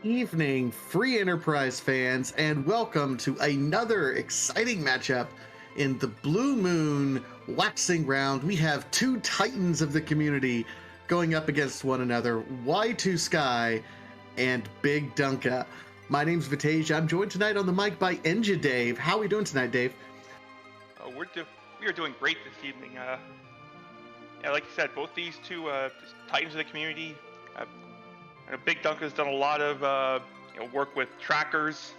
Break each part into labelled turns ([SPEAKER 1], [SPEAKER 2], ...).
[SPEAKER 1] Evening, free enterprise fans, and welcome to another exciting matchup in the Blue Moon waxing round. We have two titans of the community going up against one another, Y2Sky and bigdunka. My name's Vitasia. I'm joined tonight on the mic by Enja Dave. How are we doing tonight, Dave?
[SPEAKER 2] We are doing great this evening. Yeah, like you said, both these two just titans of the community. I know Big Dunka's done a lot of work with trackers.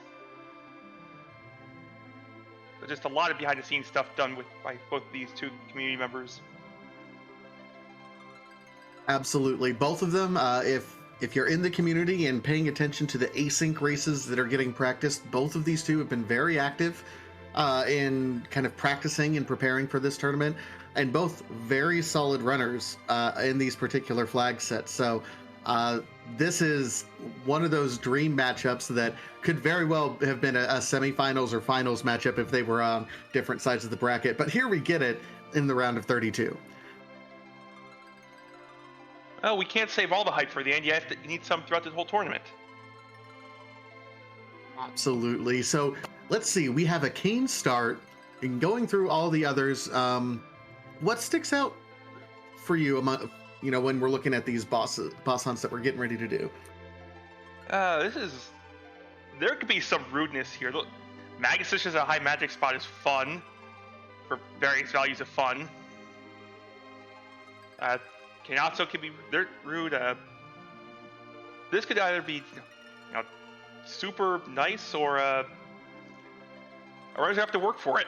[SPEAKER 2] But just a lot of behind the scenes stuff done by both of these two community members.
[SPEAKER 1] Absolutely, both of them. If you're in the community and paying attention to the async races that are getting practiced, both of these two have been very active in kind of practicing and preparing for this tournament, and both very solid runners in these particular flag sets. So this is one of those dream matchups that could very well have been a semifinals or finals matchup if they were on different sides of the bracket. But here we get it in the round of 32.
[SPEAKER 2] Oh, we can't save all the hype for the end. You need some throughout the whole tournament.
[SPEAKER 1] Absolutely. So let's see. We have a Kane start, and going through all the others, what sticks out for you among when we're looking at these boss hunts that we're getting ready to do?
[SPEAKER 2] There could be some rudeness here. Look, Magus as a high magic spot is fun for various values of fun. Kenatsu can be rude. This could either be super nice or you have to work for it.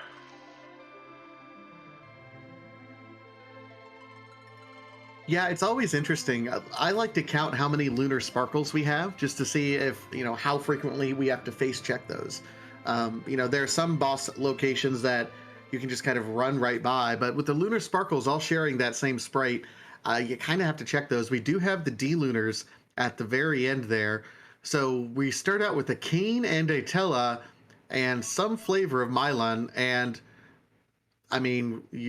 [SPEAKER 1] Yeah, it's always interesting. I like to count how many lunar sparkles we have just to see if, how frequently we have to face check those. There are some boss locations that you can just kind of run right by, but with the lunar sparkles all sharing that same sprite, you kind of have to check those. We do have the D-lunars at the very end there. So we start out with a Kane and a Tella and some flavor of Mylon. And,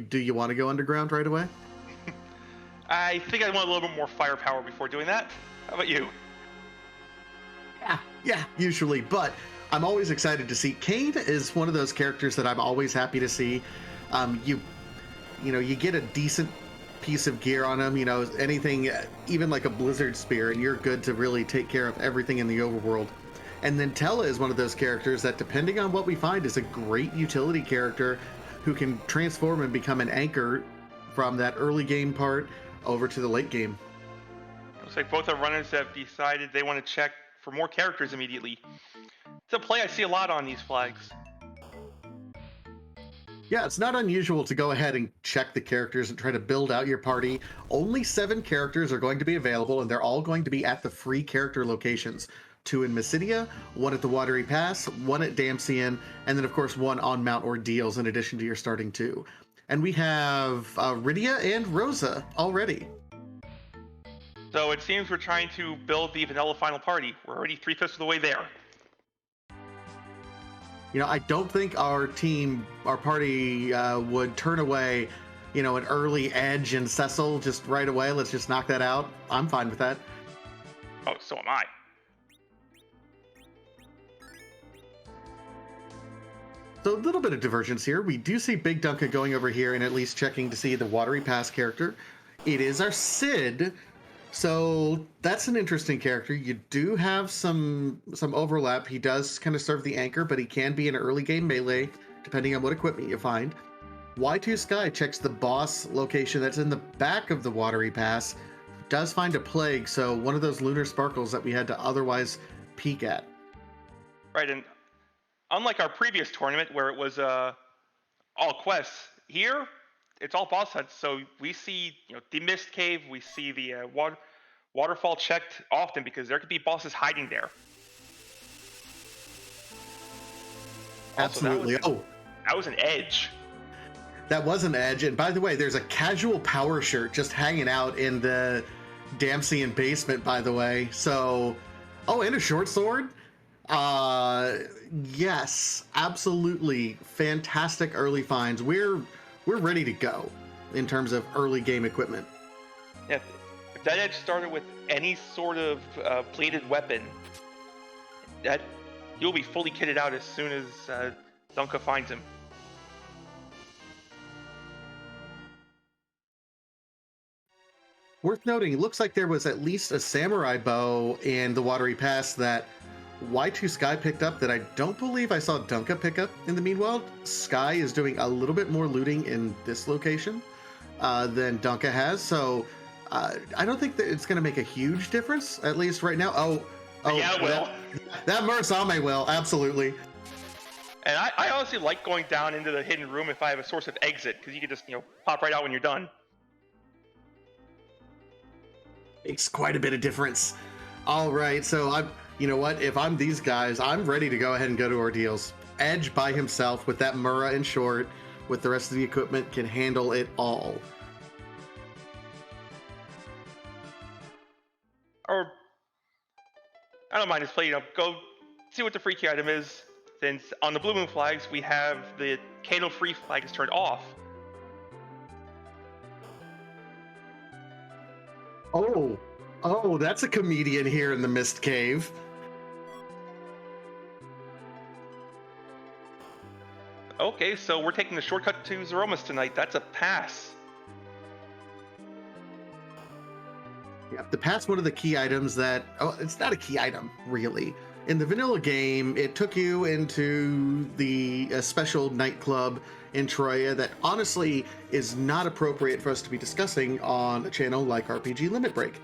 [SPEAKER 1] do you want to go underground right away?
[SPEAKER 2] I think I want a little bit more firepower before doing that. How about you?
[SPEAKER 1] Yeah, usually. But I'm always excited to see. Kane is one of those characters that I'm always happy to see. You get a decent piece of gear on him, anything, even like a blizzard spear, and you're good to really take care of everything in the overworld. And then Tella is one of those characters that, depending on what we find, is a great utility character who can transform and become an anchor from that early game part over to the late game.
[SPEAKER 2] Looks like both our runners have decided they want to check for more characters immediately. It's a play I see a lot on these flags.
[SPEAKER 1] Yeah, it's not unusual to go ahead and check the characters and try to build out your party. Only 7 characters are going to be available, and they're all going to be at the free character locations. 2 in Mysidia, 1 at the Watery Pass, 1 at Damsian, and then, of course, 1 on Mount Ordeals in addition to your starting 2. And we have Rydia and Rosa already.
[SPEAKER 2] So it seems we're trying to build the vanilla final party. We're already 3/5 of the way there.
[SPEAKER 1] I don't think our party would turn away, an early Edge and Cecil just right away. Let's just knock that out. I'm fine with that.
[SPEAKER 2] Oh, so am I.
[SPEAKER 1] So a little bit of divergence here. We do see bigdunka going over here and at least checking to see the Watery Pass character. It is our Cid. So that's an interesting character. You do have some overlap. He does kind of serve the anchor, but he can be an early game melee, depending on what equipment you find. Y2Sky checks the boss location that's in the back of the Watery Pass. Does find a plague, so one of those lunar sparkles that we had to otherwise peek at.
[SPEAKER 2] Right, and unlike our previous tournament where it was all quests, here it's all boss hunts. So we see the Mist Cave, we see the waterfall checked often because there could be bosses hiding there.
[SPEAKER 1] Absolutely.
[SPEAKER 2] That was an edge.
[SPEAKER 1] That was an edge. And by the way, there's a casual power shirt just hanging out in the Damsian basement, by the way. So, and a short sword. Yes, absolutely fantastic early finds. We're ready to go in terms of early game equipment.
[SPEAKER 2] Yeah, if that edge started with any sort of plated weapon, that he'll be fully kitted out as soon as Dunka finds him.
[SPEAKER 1] Worth noting, it looks like there was at least a samurai bow in the Watery Pass that Y2Sky picked up that I don't believe I saw Dunka pick up in the meanwhile. Sky is doing a little bit more looting in this location than Dunka has, so I don't think that it's going to make a huge difference, at least right now. Oh,
[SPEAKER 2] Yeah, it will.
[SPEAKER 1] That Murasame will, absolutely.
[SPEAKER 2] And I honestly like going down into the hidden room if I have a source of exit, because you can just, pop right out when you're done.
[SPEAKER 1] Makes quite a bit of difference. All right, so you know what? If I'm these guys, I'm ready to go ahead and go to Ordeals. Edge by himself with that Mura in short, with the rest of the equipment, can handle it all.
[SPEAKER 2] Or I don't mind just play, go see what the free key item is. Since on the Blue Moon flags we have the Kano free flag is turned off.
[SPEAKER 1] Oh, that's a comedian here in the Mist Cave.
[SPEAKER 2] Okay, so we're taking the shortcut to Zeromus tonight. That's a pass.
[SPEAKER 1] Yeah, the pass, one of the key items that, it's not a key item, really. In the vanilla game, it took you into the special nightclub in Troya that honestly is not appropriate for us to be discussing on a channel like RPG Limit Break.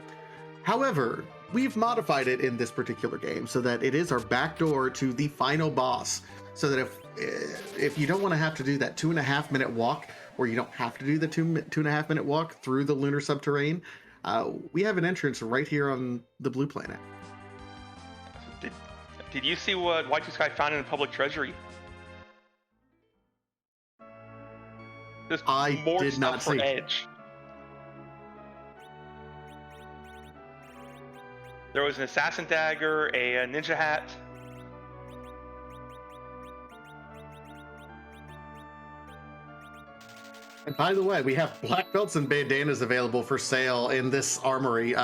[SPEAKER 1] However, we've modified it in this particular game so that it is our backdoor to the final boss, so that if you don't want to have to do that 2.5 minute walk, or you don't have to do the 2.5 minute walk through the lunar subterranean, we have an entrance right here on the blue planet.
[SPEAKER 2] Did you see what Y2Sky found in the public treasury?
[SPEAKER 1] I did not see.
[SPEAKER 2] Edge. There was an assassin dagger, a ninja hat.
[SPEAKER 1] And by the way, we have black belts and bandanas available for sale in this armory.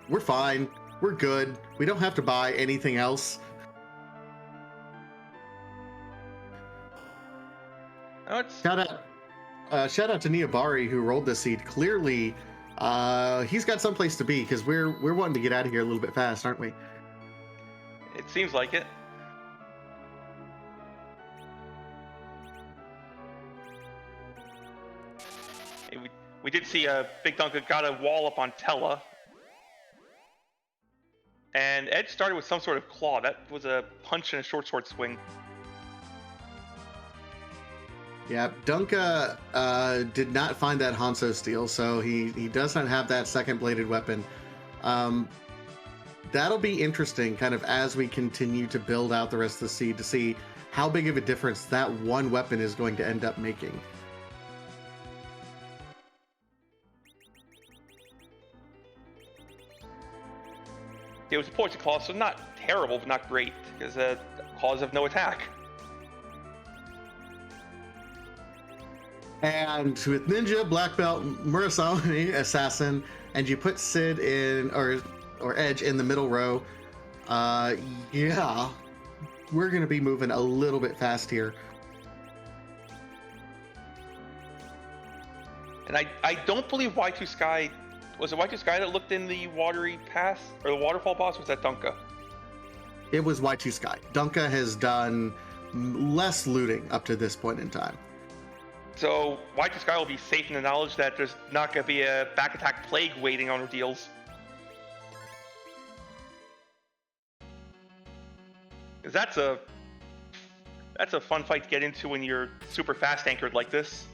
[SPEAKER 1] We're fine. We're good. We don't have to buy anything else.
[SPEAKER 2] Oh,
[SPEAKER 1] Shout out to Niabari who rolled this seed. Clearly, he's got someplace to be, because we're wanting to get out of here a little bit fast, aren't we?
[SPEAKER 2] It seems like it. We did see bigdunka got a wall up on Tella. And Edge started with some sort of claw. That was a punch and a short sword swing.
[SPEAKER 1] Yeah, Dunka did not find that Hanzo steel, so he does not have that second bladed weapon. That'll be interesting kind of as we continue to build out the rest of the seed to see how big of a difference that one weapon is going to end up making.
[SPEAKER 2] It was a poison claw, so not terrible, but not great, because claws have no attack.
[SPEAKER 1] And with Ninja, Black Belt, Murasame, Assassin, and you put Sid in, or Edge in the middle row, yeah, we're going to be moving a little bit fast here.
[SPEAKER 2] And I don't believe Y2Sky... Was it Y2Sky that looked in the watery pass? Or the waterfall boss? Was that Dunka?
[SPEAKER 1] It was Y2Sky. Dunka has done less looting up to this point in time.
[SPEAKER 2] So Y2Sky will be safe in the knowledge that there's not going to be a back attack plague waiting on Ordeals. Because that's a fun fight to get into when you're super fast anchored like this.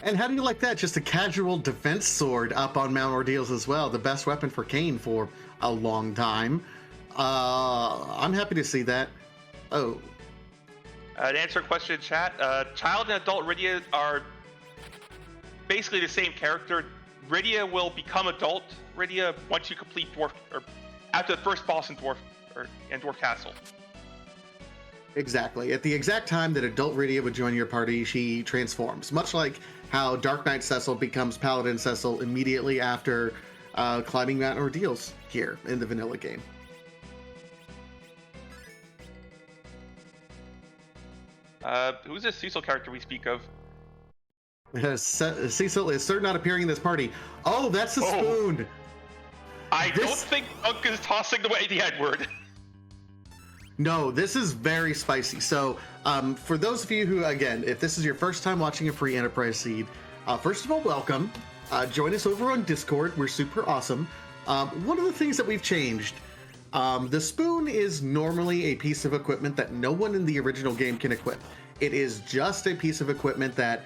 [SPEAKER 1] And how do you like that? Just a casual defense sword up on Mount Ordeals as well. The best weapon for Kane for a long time. I'm happy to see that. Oh.
[SPEAKER 2] To answer a question in chat, child and adult Rydia are basically the same character. Rydia will become adult Rydia once you complete Dwarf, or after the first boss in Dwarf Castle.
[SPEAKER 1] Exactly. At the exact time that adult Rydia would join your party, she transforms. Much like how Dark Knight Cecil becomes Paladin Cecil immediately after climbing Mount Ordeals here in the vanilla game.
[SPEAKER 2] Who's this Cecil character we speak of?
[SPEAKER 1] Cecil is certain not appearing in this party. Oh, that's a spoon.
[SPEAKER 2] I don't think Dunk is tossing away the Edward.
[SPEAKER 1] No, this is very spicy. So, for those of you who, again, if this is your first time watching a free Enterprise seed, first of all, welcome. Join us over on Discord. We're super awesome. One of the things that we've changed, the spoon is normally a piece of equipment that no one in the original game can equip. It is just a piece of equipment that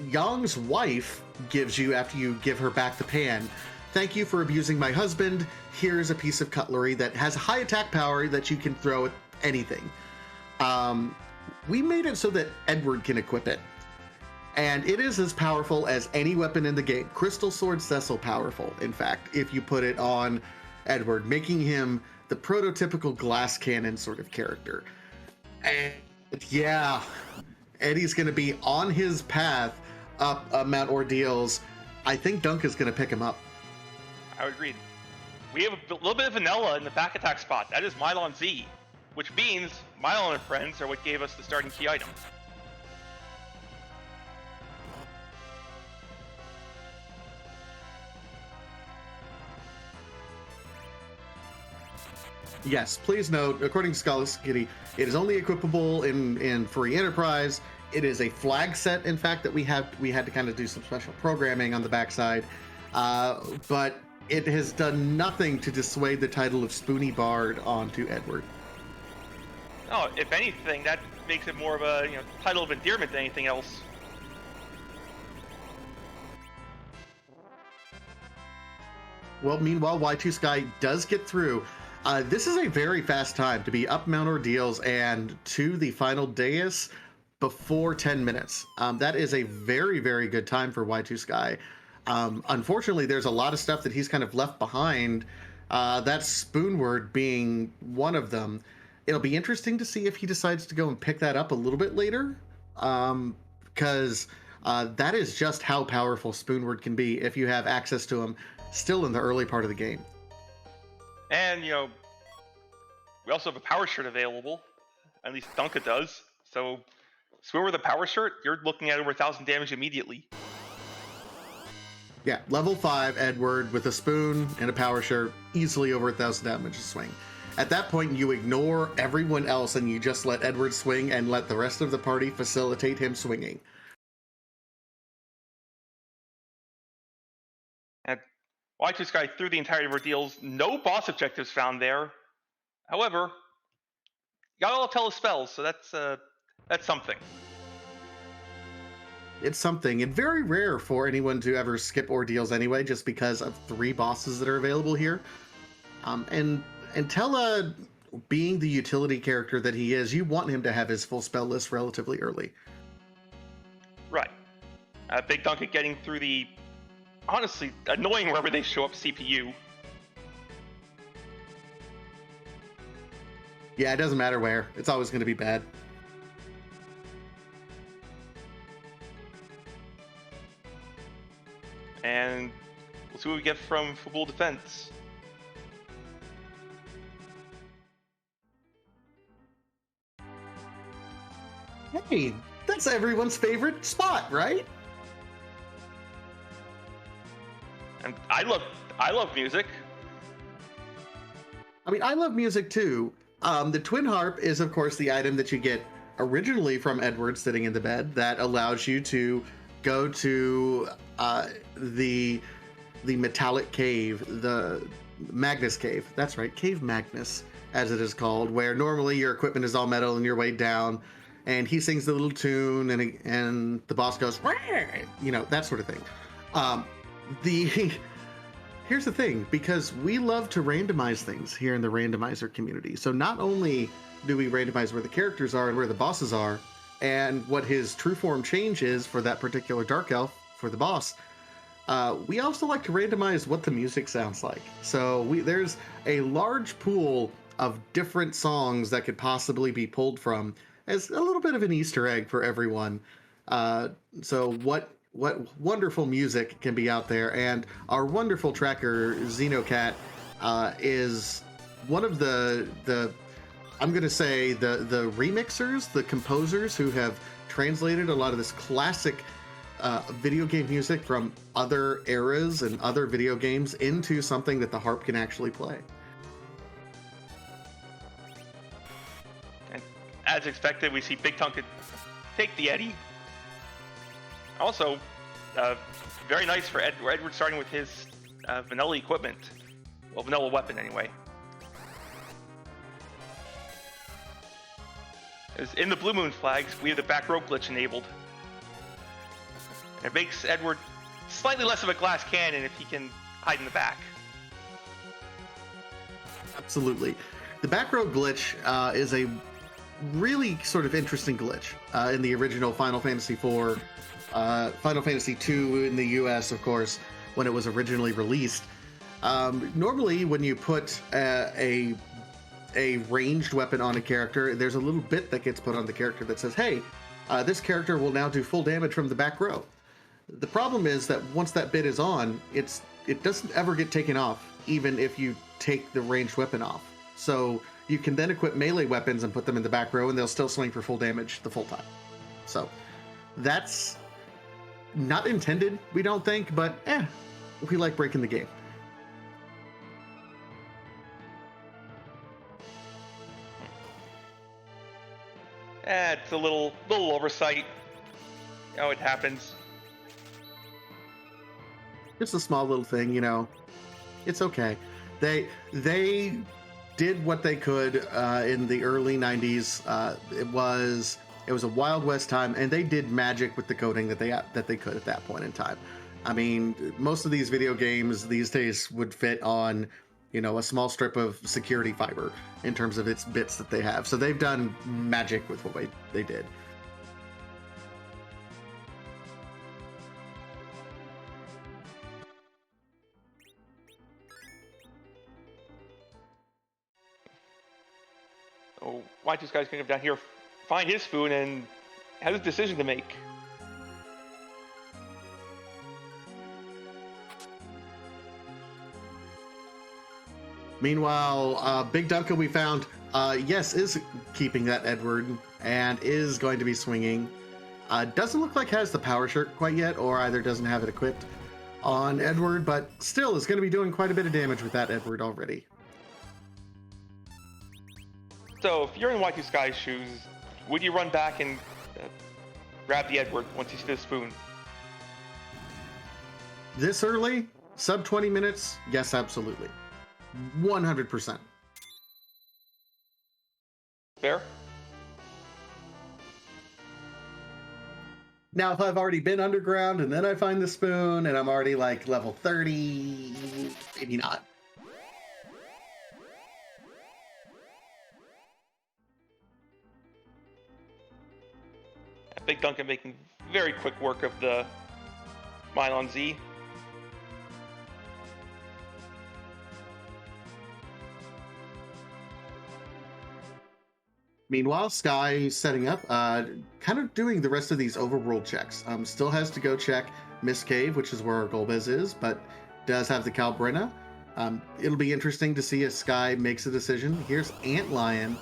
[SPEAKER 1] Yang's wife gives you after you give her back the pan. Thank you for abusing my husband. Here's a piece of cutlery that has high attack power that you can throw at anything. We made it so that Edward can equip it. And it is as powerful as any weapon in the game. Crystal Sword Cecil powerful, in fact, if you put it on Edward, making him the prototypical glass cannon sort of character. And yeah, Eddie's going to be on his path up Mount Ordeals. I think Dunk is going to pick him up.
[SPEAKER 2] I would agree. We have a little bit of vanilla in the back attack spot. That is Mylon Z, which means Mylon and friends are what gave us the starting key item.
[SPEAKER 1] Yes, please note, according to Scholar Kitty, it is only equipable in free Enterprise. It is a flag set, in fact, that we had to kind of do some special programming on the backside. But it has done nothing to dissuade the title of Spoony Bard onto Edward.
[SPEAKER 2] No, if anything, that makes it more of a title of endearment than anything else.
[SPEAKER 1] Well, meanwhile, Y2Sky does get through. This is a very fast time to be up Mount Ordeals and to the final dais before 10 minutes. That is a very, very good time for Y2Sky. Unfortunately, there's a lot of stuff that he's kind of left behind, that spoonword being one of them. It'll be interesting to see if he decides to go and pick that up a little bit later, because that is just how powerful spoonword can be if you have access to him still in the early part of the game.
[SPEAKER 2] And, we also have a power shirt available. At least Dunka does. So, swim with a power shirt, you're looking at over 1,000 damage immediately.
[SPEAKER 1] Yeah, level 5 Edward with a spoon and a power shirt, easily over 1,000 damage to swing. At that point, you ignore everyone else and you just let Edward swing and let the rest of the party facilitate him swinging.
[SPEAKER 2] And Y2Sky through the entirety of Ordeals, no boss objectives found there. However, got all tell spells, so that's something.
[SPEAKER 1] It's something, and very rare for anyone to ever skip Ordeals anyway, just because of 3 bosses that are available here. And Tella, being the utility character that he is, you want him to have his full spell list relatively early.
[SPEAKER 2] Right. Big Dunka getting through the, honestly, annoying wherever they show up CPU.
[SPEAKER 1] Yeah, it doesn't matter where. It's always going to be bad.
[SPEAKER 2] And we'll see what we get from Football Defense.
[SPEAKER 1] Hey, that's everyone's favorite spot, right?
[SPEAKER 2] And I love music.
[SPEAKER 1] I mean, I love music too. The Twin Harp is, of course, the item that you get originally from Edward sitting in the bed that allows you to go to the metallic cave, the Magnus Cave. That's right, Cave Magnus, as it is called, where normally your equipment is all metal and you're weighed down, and he sings the little tune, and the boss goes, that sort of thing. Here's the thing, because we love to randomize things here in the randomizer community. So not only do we randomize where the characters are and where the bosses are, and what his true form change is for that particular Dark Elf for the boss, we also like to randomize what the music sounds like. So there's a large pool of different songs that could possibly be pulled from as a little bit of an Easter egg for everyone. So what wonderful music can be out there, and our wonderful tracker Xenocat is one of the I'm gonna say the remixers, the composers who have translated a lot of this classic video game music from other eras and other video games into something that the harp can actually play.
[SPEAKER 2] And as expected, we see bigdunka take the Eddy. Also, very nice for Edward starting with his vanilla equipment. Well, vanilla weapon anyway. As in the Blue Moon flags, we have the back row glitch enabled. It makes Edward slightly less of a glass cannon if he can hide in the back.
[SPEAKER 1] Absolutely. The back row glitch is a really sort of interesting glitch in the original Final Fantasy IV, Final Fantasy II in the US, of course, when it was originally released. Normally, when you put a ranged weapon on a character, there's a little bit that gets put on the character that says, hey, this character will now do full damage from the back row. The problem is that once that bit is on, it doesn't ever get taken off, even if you take the ranged weapon off. So you can then equip melee weapons and put them in the back row, and they'll still swing for full damage the full time. So that's not intended, we don't think, but we like breaking the game.
[SPEAKER 2] It's a little oversight. You know, it happens.
[SPEAKER 1] Just a small little thing, you know. It's okay. They did what they could in the early 90s. It was a Wild West time, and they did magic with the coding that they could at that point in time. I mean, most of these video games these days would fit on, you know, a small strip of security fiber in terms of its bits that they have. So they've done magic with what they did.
[SPEAKER 2] So Y2Sky's gonna come down here, find his spoon, and has a decision to make.
[SPEAKER 1] Meanwhile, bigdunka we found, yes, is keeping that Edward and is going to be swinging. Doesn't look like has the power shirt quite yet, or either doesn't have it equipped on Edward, but still is going to be doing quite a bit of damage with that Edward already.
[SPEAKER 2] So if you're in Y2Sky's shoes, would you run back and grab the Edward once you see the spoon?
[SPEAKER 1] This early, sub 20 minutes, yes, absolutely. 100%.
[SPEAKER 2] Fair?
[SPEAKER 1] Now, if I've already been underground and then I find the spoon and I'm already like level 30, maybe not.
[SPEAKER 2] bigdunka making very quick work of the mine on Z.
[SPEAKER 1] Meanwhile, Sky setting up, kind of doing the rest of these overworld checks. Still has to go check Mist Cave, which is where our Golbez is, but does have the Calbrenna. It'll be interesting to see if Sky makes a decision. Here's Antlion.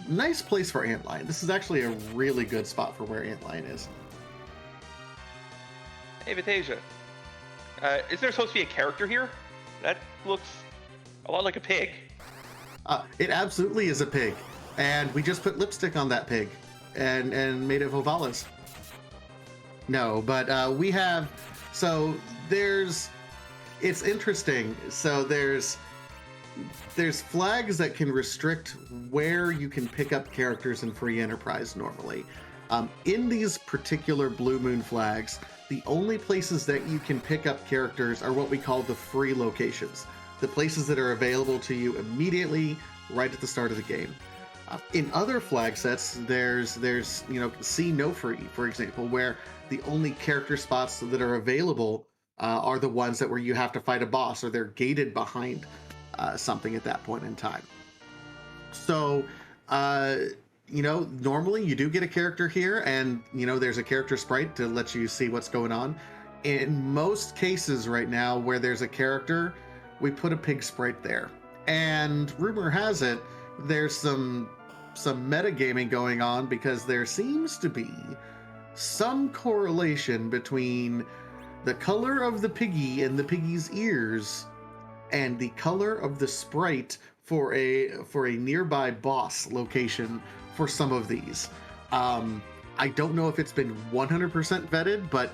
[SPEAKER 1] Nice place for Antlion. This is actually a really good spot for where Antlion is.
[SPEAKER 2] Hey, Vitasia. Is there supposed to be a character here? That looks a lot like a pig.
[SPEAKER 1] It absolutely is a pig. And we just put lipstick on that pig and made it Vovalis. No, but we have, so it's interesting. So there's flags that can restrict where you can pick up characters in free enterprise normally. In these particular Blue Moon flags, the only places that you can pick up characters are what we call the free locations. The places that are available to you immediately right at the start of the game. In other flag sets, there's See No Free, for example, where the only character spots that are available are the ones that where you have to fight a boss or they're gated behind something at that point in time. So, normally you do get a character here and, there's a character sprite to let you see what's going on. In most cases right now where there's a character, we put a pig sprite there. And rumor has it, there's some metagaming going on because there seems to be some correlation between the color of the piggy and the piggy's ears and the color of the sprite for a nearby boss location for some of these. I don't know if it's been 100% vetted, but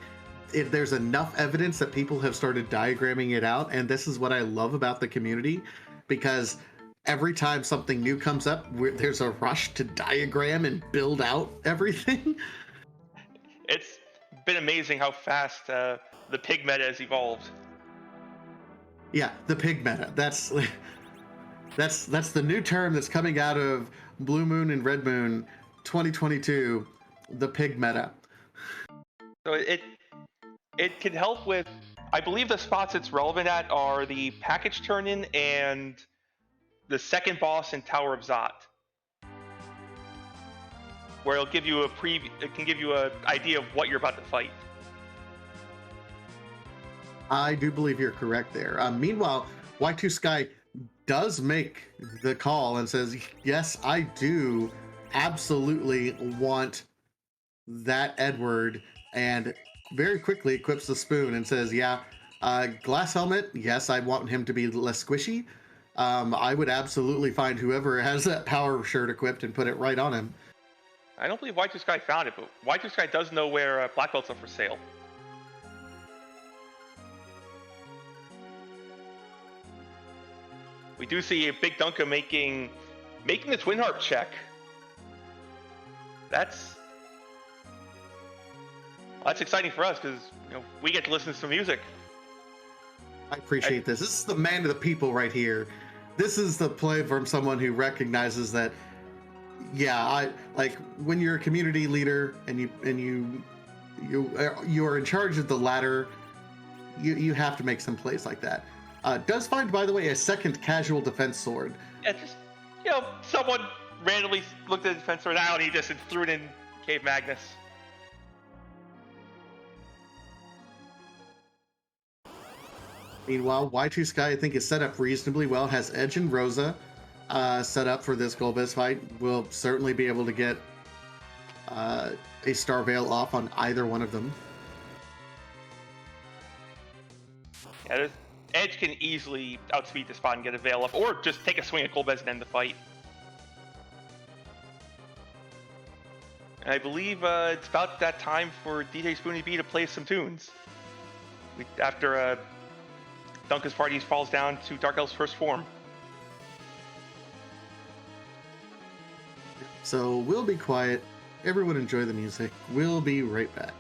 [SPEAKER 1] if there's enough evidence that people have started diagramming it out, and this is what I love about the community, because every time something new comes up, there's a rush to diagram and build out everything.
[SPEAKER 2] It's been amazing how fast the pig meta has evolved.
[SPEAKER 1] Yeah, the pig meta. That's the new term that's coming out of Blue Moon and Red Moon 2022, the pig meta.
[SPEAKER 2] So it can help with, I believe the spots it's relevant at are the package turn-in and the second boss in Tower of Zot, where it'll give you a it can give you an idea of what you're about to fight.
[SPEAKER 1] I do believe you're correct there. Meanwhile, Y2Sky does make the call and says, yes, I do absolutely want that Edward, and very quickly equips the spoon and says, yeah, glass helmet, yes, I want him to be less squishy. I would absolutely find whoever has that power shirt equipped and put it right on him.
[SPEAKER 2] I don't believe Y2Sky found it, but Y2Sky does know where black belts are for sale. We do see a bigdunka making the twin harp check. That's exciting for us because we get to listen to some music.
[SPEAKER 1] I appreciate this. This is the man of the people right here. This is the play from someone who recognizes that. Yeah, I like when you're a community leader and you are in charge of the ladder. You have to make some plays like that. Does find, by the way, a second casual defense sword.
[SPEAKER 2] Yeah, just someone randomly looked at the defense sword out and he just threw it in Cave Magnus.
[SPEAKER 1] Meanwhile, Y2Sky, I think, is set up reasonably well. Has Edge and Rosa set up for this Golbez fight. Will certainly be able to get a Star Veil off on either one of them.
[SPEAKER 2] Yeah, Edge can easily outspeed the spot and get a Veil off, or just take a swing at Golbez and end the fight. And I believe it's about that time for DJ Spoony B to play some tunes. After Dunka's party falls down to Dark Elf's first form.
[SPEAKER 1] So we'll be quiet. Everyone enjoy the music. We'll be right back.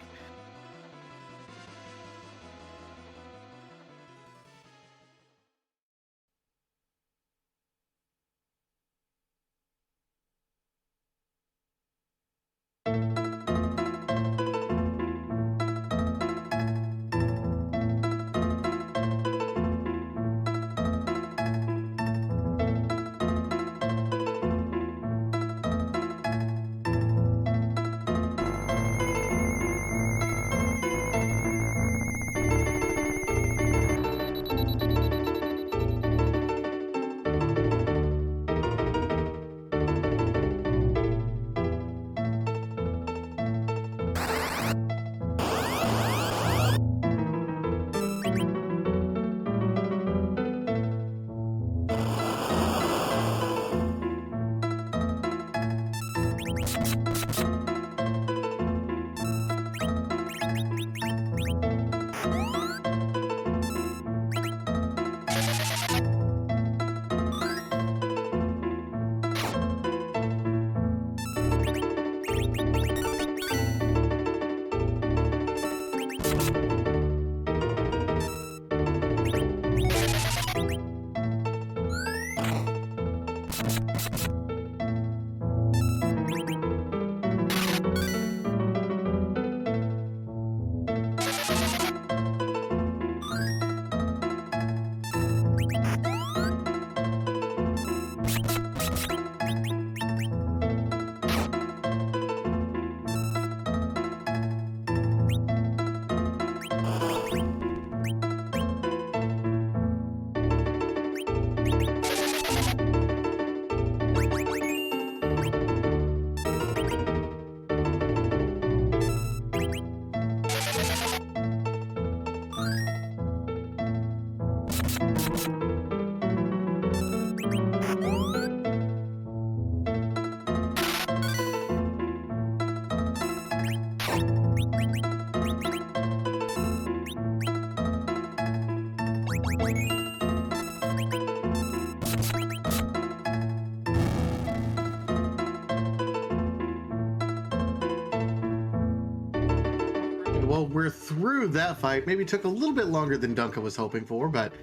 [SPEAKER 1] well, we're through that fight. Maybe took a little bit longer than Dunka was hoping for, but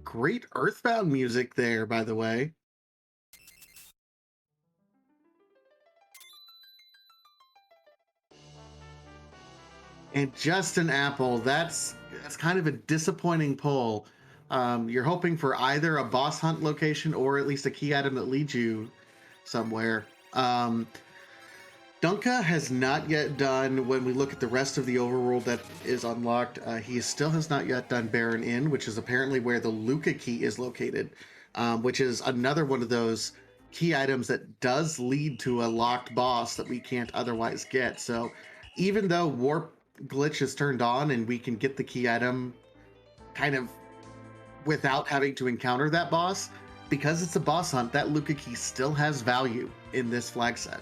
[SPEAKER 1] great Earthbound music there, by the way. And just an apple. That's kind of a disappointing pull. You're hoping for either a boss hunt location or at least a key item that leads you somewhere. Dunka has not yet done, when we look at the rest of the overworld that is unlocked, he still has not yet done Baron Inn, which is apparently where the Luca key is located, which is another one of those key items that does lead to a locked boss that we can't otherwise get. So even though Warp Glitch is turned on and we can get the key item kind of without having to encounter that boss, because it's a boss hunt, that Luca key still has value in this flag set.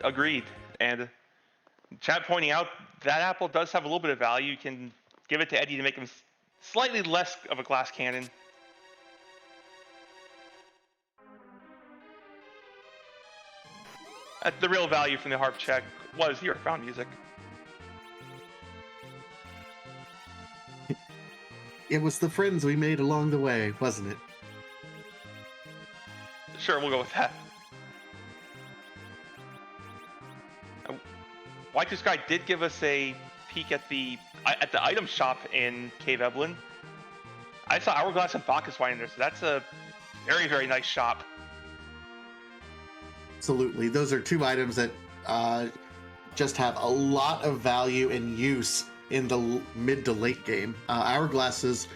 [SPEAKER 2] Agreed. And chat pointing out that apple does have a little bit of value. You can give it to Eddie to make him slightly less of a glass cannon. The real value from the harp check was the Earthbound music.
[SPEAKER 1] It was the friends we made along the way, wasn't it?
[SPEAKER 2] Sure, we'll go with that. Y2Sky did give us a peek at the item shop in Cave Evelyn. I saw Hourglass and Bacchus wine in there, so that's a very, very nice shop.
[SPEAKER 1] Absolutely. Those are two items that just have a lot of value and use in the mid to late game. Hourglasses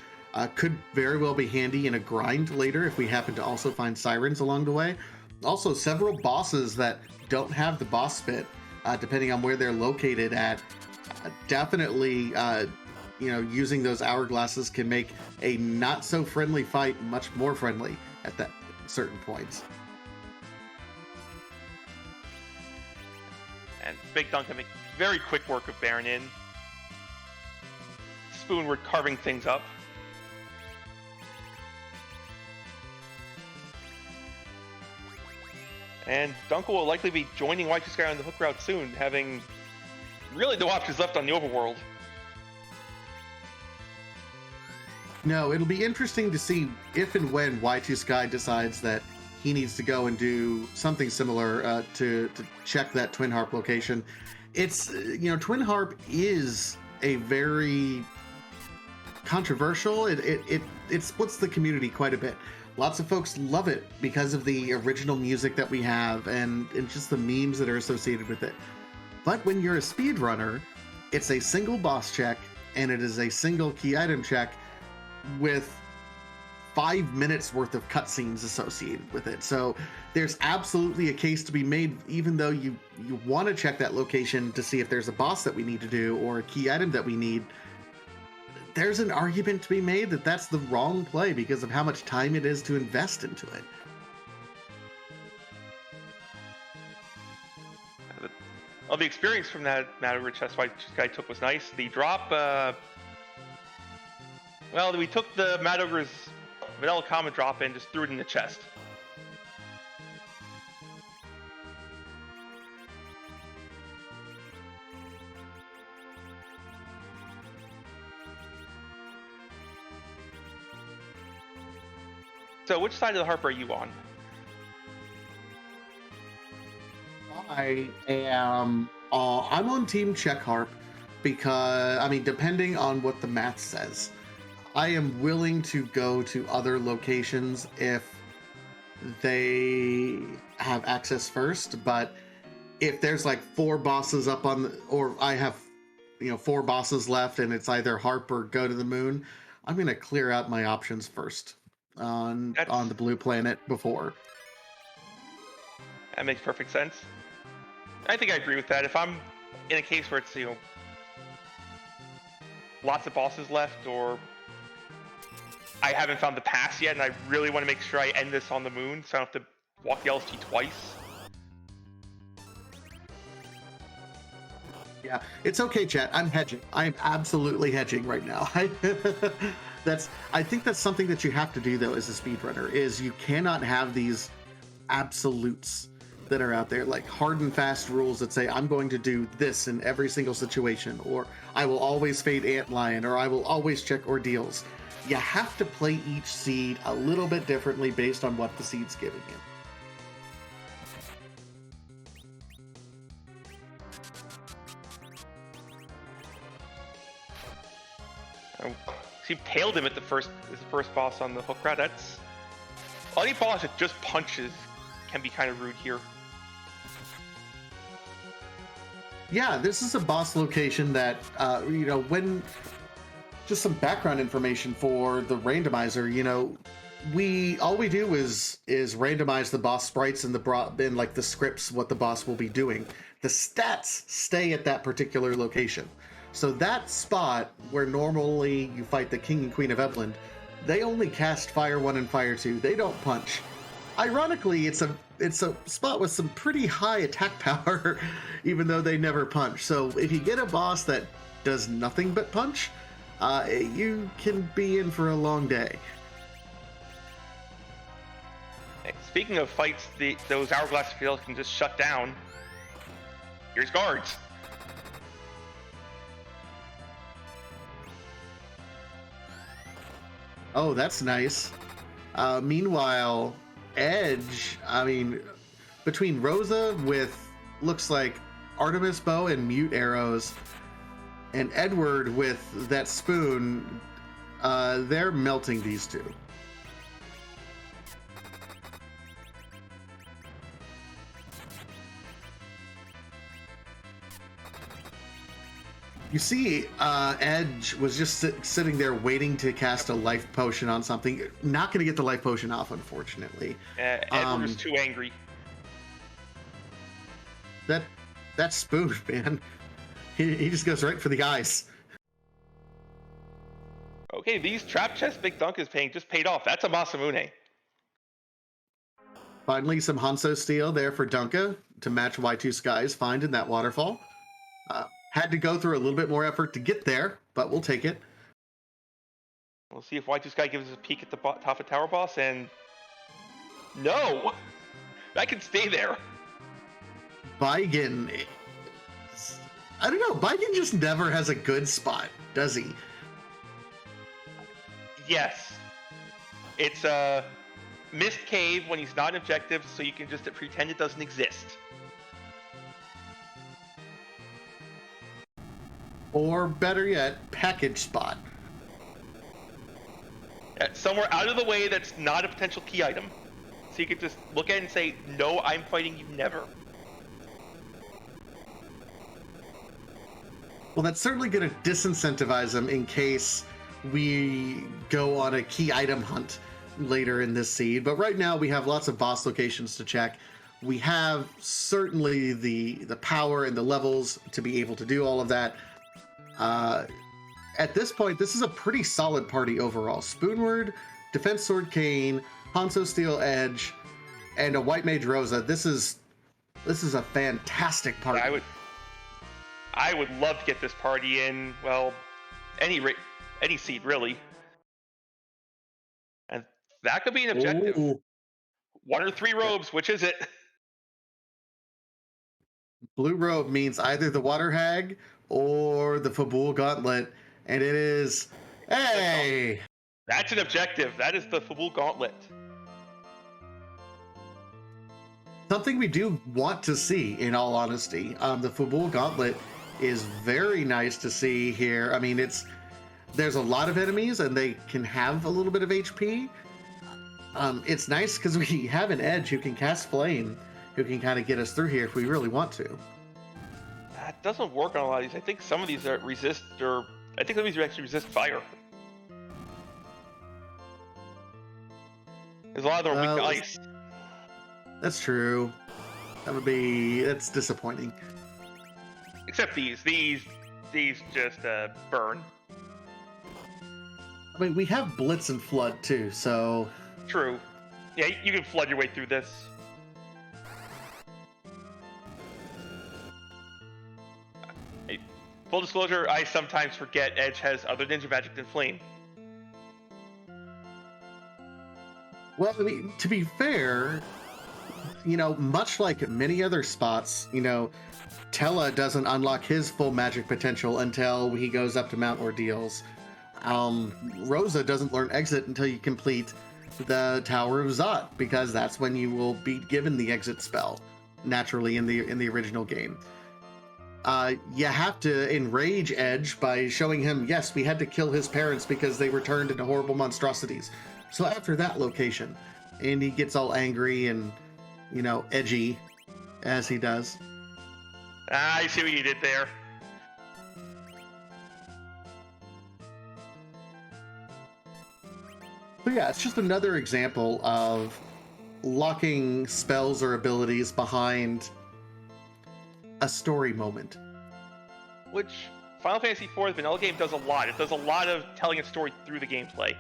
[SPEAKER 1] could very well be handy in a grind later if we happen to also find sirens along the way. Also, several bosses that don't have the boss spit, depending on where they're located at, definitely using those hourglasses can make a not so friendly fight much more friendly at that certain points.
[SPEAKER 2] And bigdunka make very quick work of Baron Inn. Spoon were carving things up. And Dunka will likely be joining Y2Sky on the hook route soon, having really no options left on the overworld.
[SPEAKER 1] No, it'll be interesting to see if and when Y2Sky decides that he needs to go and do something similar to check that Twin Harp location. It's, Twin Harp is a very controversial, it splits the community quite a bit. Lots of folks love it because of the original music that we have and just the memes that are associated with it. But when you're a speedrunner, it's a single boss check and it is a single key item check with 5 minutes worth of cutscenes associated with it. So there's absolutely a case to be made, even though you want to check that location to see if there's a boss that we need to do or a key item that we need. There's an argument to be made that that's the wrong play because of how much time it is to invest into it.
[SPEAKER 2] Well, the experience from that Matador chest Y2Sky took was nice. The drop, we took the Matador's vanilla common drop and just threw it in the chest. So which side of the harp are you on?
[SPEAKER 1] I'm on Team Check Harp because, depending on what the math says, I am willing to go to other locations if they have access first, but if there's like 4 bosses up or I have, 4 bosses left and it's either harp or go to the moon, I'm going to clear out my options first on the blue planet before.
[SPEAKER 2] That makes perfect sense. I think I agree with that. If I'm in a case where it's, lots of bosses left, or I haven't found the pass yet and I really want to make sure I end this on the moon so I don't have to walk the LST twice.
[SPEAKER 1] Yeah, it's okay, chat. I'm hedging. I'm absolutely hedging right now. I think that's something that you have to do though as a speedrunner, is you cannot have these absolutes. that are out there, like hard and fast rules that say I'm going to do this in every single situation, or I will always fade Antlion, or I will always check Ordeals. You have to play each seed a little bit differently based on what the seed's giving you.
[SPEAKER 2] He tailed him at the first boss on the hook route. That's any boss that just punches can be kind of rude here.
[SPEAKER 1] Yeah, this is a boss location that when just some background information for the randomizer. All we do is randomize the boss sprites and like the scripts what the boss will be doing. The stats stay at that particular location. So that spot where normally you fight the King and Queen of Ebland, they only cast Fire 1 and Fire 2. They don't punch. Ironically, it's a spot with some pretty high attack power, even though they never punch. So if you get a boss that does nothing but punch, you can be in for a long day.
[SPEAKER 2] Speaking of fights, those hourglass fields can just shut down. Here's guards.
[SPEAKER 1] Oh, that's nice. Meanwhile, Edge, between Rosa with looks like Artemis bow and mute arrows, and Edward with that spoon, they're melting these two. You see, Edge was just sitting there waiting to cast a life potion on something. Not going to get the life potion off, unfortunately.
[SPEAKER 2] Edward was too angry.
[SPEAKER 1] That spoon, man. He just goes right for the eyes.
[SPEAKER 2] Okay, these trap chests bigdunka is just paid off. That's a Masamune.
[SPEAKER 1] Finally, some Hanzo steel there for Dunka to match Y2Sky's find in that waterfall. Had to go through a little bit more effort to get there, but we'll take it.
[SPEAKER 2] We'll see if Y2Sky gives us a peek at the top of tower boss, and no! That can stay there.
[SPEAKER 1] Baigen, I don't know, Baigen just never has a good spot, does he?
[SPEAKER 2] Yes. It's a mist cave when he's not an objective, so you can just pretend it doesn't exist.
[SPEAKER 1] Or better yet, package spot.
[SPEAKER 2] Somewhere out of the way that's not a potential key item. So you could just look at it and say, no, I'm fighting you never.
[SPEAKER 1] Well, that's certainly going to disincentivize him in case we go on a key item hunt later in this seed. But right now we have lots of boss locations to check. We have certainly the power and the levels to be able to do all of that. At this point, this is a pretty solid party overall. Spoonward, Defense Sword Kane, Hanzo Steel Edge, and a White Mage Rosa. This is a fantastic party.
[SPEAKER 2] I would love to get this party in, well, any seed really. And that could be an objective.
[SPEAKER 1] Ooh.
[SPEAKER 2] 1 or 3 robes, which is it?
[SPEAKER 1] Blue robe means either the Water Hag or the Fabul Gauntlet, and it is, hey!
[SPEAKER 2] That's an objective. That is the Fabul Gauntlet.
[SPEAKER 1] Something we do want to see, in all honesty. The Fabul Gauntlet is very nice to see here. There's a lot of enemies, and they can have a little bit of HP. It's nice because we have an Edge who can cast Flame, who can kind of get us through here if we really want to.
[SPEAKER 2] That doesn't work on a lot of these. I think some of these resist, or I think some of these actually resist fire. There's a lot of them are weak to ice.
[SPEAKER 1] That's true. That's disappointing.
[SPEAKER 2] Except these just burn.
[SPEAKER 1] We have Blitz and Flood too, so...
[SPEAKER 2] True. Yeah, you can flood your way through this. Full disclosure, I sometimes forget Edge has other ninja magic than Flame.
[SPEAKER 1] Well, to be fair, much like many other spots, Tella doesn't unlock his full magic potential until he goes up to Mount Ordeals. Rosa doesn't learn exit until you complete the Tower of Zot, because that's when you will be given the exit spell naturally in the original game. You have to enrage Edge by showing him, yes, we had to kill his parents because they were turned into horrible monstrosities. So after that location, and he gets all angry and, edgy as he does.
[SPEAKER 2] I see what you did there.
[SPEAKER 1] So yeah, it's just another example of locking spells or abilities behind a story moment.
[SPEAKER 2] Which Final Fantasy IV, the vanilla game, does a lot. It does a lot of telling a story through the gameplay.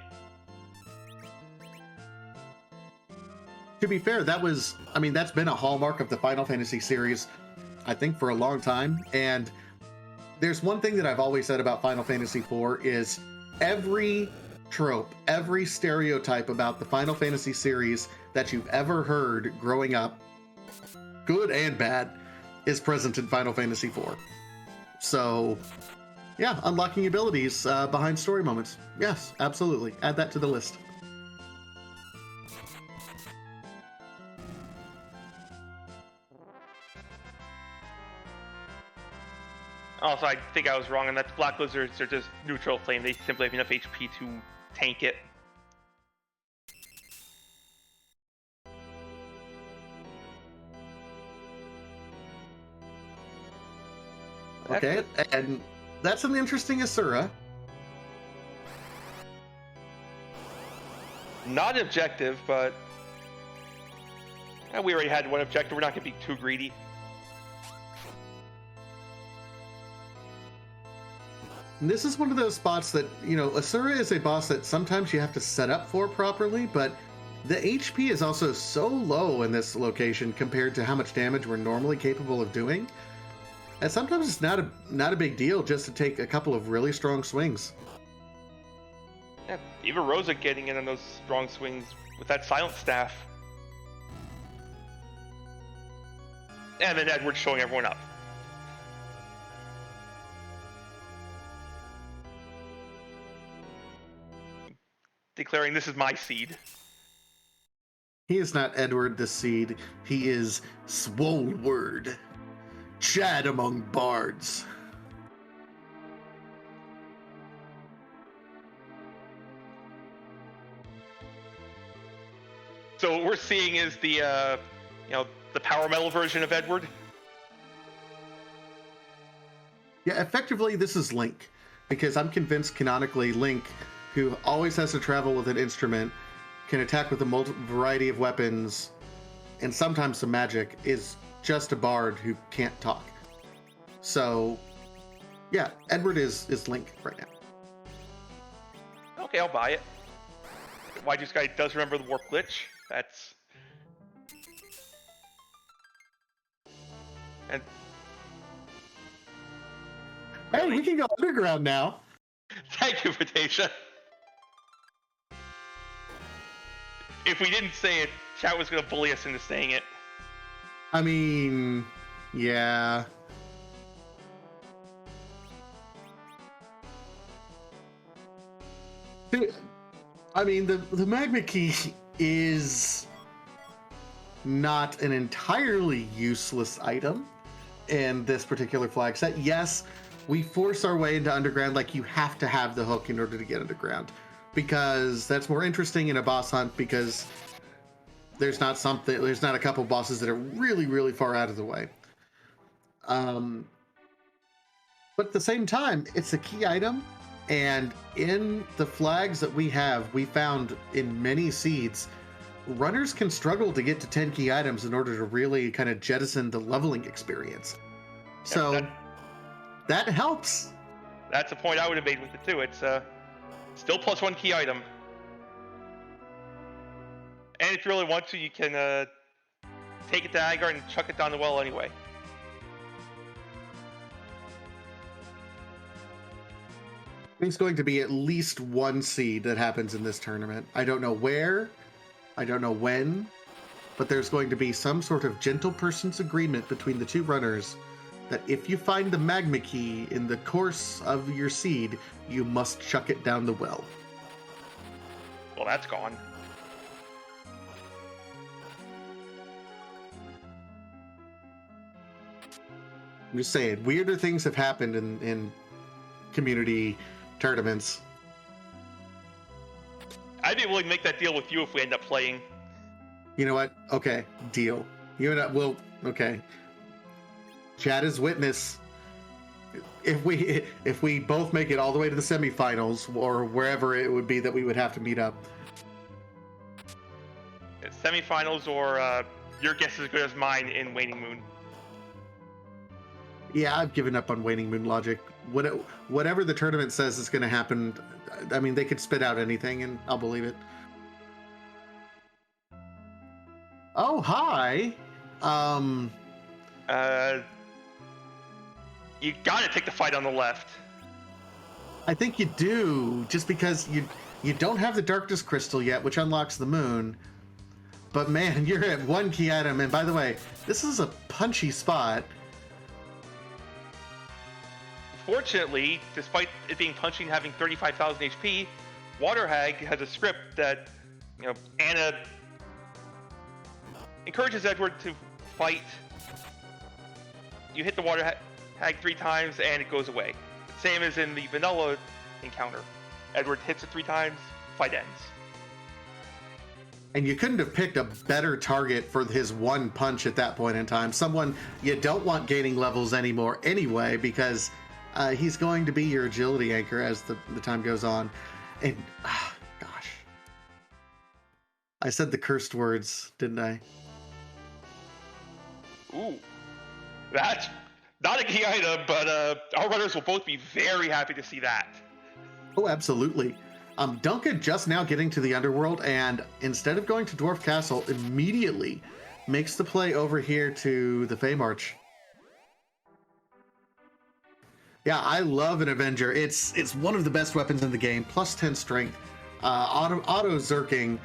[SPEAKER 1] To be fair, that's been a hallmark of the Final Fantasy series, I think, for a long time. And there's one thing that I've always said about Final Fantasy IV is every trope, every stereotype about the Final Fantasy series that you've ever heard growing up, good and bad, is present in Final Fantasy IV. So, yeah, unlocking abilities behind story moments. Yes, absolutely. Add that to the list.
[SPEAKER 2] Also, I think I was wrong, and that Black Lizards are just neutral flame. They simply have enough HP to tank it.
[SPEAKER 1] Okay, and that's an interesting Asura.
[SPEAKER 2] Not objective, but we already had one objective. We're not going to be too greedy.
[SPEAKER 1] And this is one of those spots that, Asura is a boss that sometimes you have to set up for properly, but the HP is also so low in this location compared to how much damage we're normally capable of doing. And sometimes it's not a big deal just to take a couple of really strong swings.
[SPEAKER 2] Yeah, even Rosa getting in on those strong swings with that silent staff. And then Edward showing everyone up. Declaring this is my seed.
[SPEAKER 1] He is not Edward the Seed. He is Swoleward. Chad among bards.
[SPEAKER 2] So what we're seeing is the power metal version of Edward.
[SPEAKER 1] Yeah, effectively this is Link, because I'm convinced canonically Link, who always has to travel with an instrument, can attack with a variety of weapons, and sometimes some magic, is just a bard who can't talk. So, yeah, Edward is Link right now.
[SPEAKER 2] Okay, I'll buy it. Y2Sky does remember the warp glitch. That's... And...
[SPEAKER 1] Hey, we can go underground now.
[SPEAKER 2] Thank you, Potatia. If we didn't say it, chat was going to bully us into saying it.
[SPEAKER 1] I mean, yeah. I mean, the magma key is not an entirely useless item in this particular flag set. Yes, we force our way into underground, like you have to have the hook in order to get underground, because that's more interesting in a boss hunt, because there's not a couple bosses that are really, really far out of the way. But at the same time, it's a key item, and in the flags that we have, we found in many seeds, runners can struggle to get to 10 key items in order to really kind of jettison the leveling experience. So that helps.
[SPEAKER 2] That's a point I would have made with it too. It's still +1 key item. And if you really want to, you can take it to Agar and chuck it down the well anyway.
[SPEAKER 1] There's going to be at least one seed that happens in this tournament. I don't know where, I don't know when, but there's going to be some sort of gentle person's agreement between the two runners that if you find the magma key in the course of your seed, you must chuck it down the well.
[SPEAKER 2] Well, that's gone.
[SPEAKER 1] I'm just saying, weirder things have happened in community tournaments.
[SPEAKER 2] I'd be willing to make that deal with you if we end up playing.
[SPEAKER 1] You know what? Okay, deal. You and I will. Okay. Chad is witness. If we both make it all the way to the semifinals or wherever it would be that we would have to meet up.
[SPEAKER 2] Semifinals or your guess is as good as mine in Waning Moon.
[SPEAKER 1] Yeah, I've given up on Waning Moon logic. Whatever the tournament says is going to happen, I mean, they could spit out anything and I'll believe it. Oh, hi.
[SPEAKER 2] You gotta take the fight on the left.
[SPEAKER 1] I think you do, just because you don't have the Darkness Crystal yet, which unlocks the moon. But man, you're at one key item, and by the way, this is a punchy spot.
[SPEAKER 2] Fortunately, despite it being punchy and having 35,000 HP, Water Hag has a script that, Anna encourages Edward to fight. You hit the Water Hag 3 times and it goes away. Same as in the vanilla encounter. Edward hits it 3 times, fight ends.
[SPEAKER 1] And you couldn't have picked a better target for his one punch at that point in time. Someone you don't want gaining levels anymore anyway, because he's going to be your agility anchor as the time goes on. And, gosh. I said the cursed words, didn't I?
[SPEAKER 2] Ooh. That's not a key item, but our runners will both be very happy to see that.
[SPEAKER 1] Oh, absolutely. Duncan just now getting to the underworld, and instead of going to Dwarf Castle, immediately makes the play over here to the Fey March. Yeah, I love an Avenger. It's one of the best weapons in the game. Plus 10 strength, auto zerking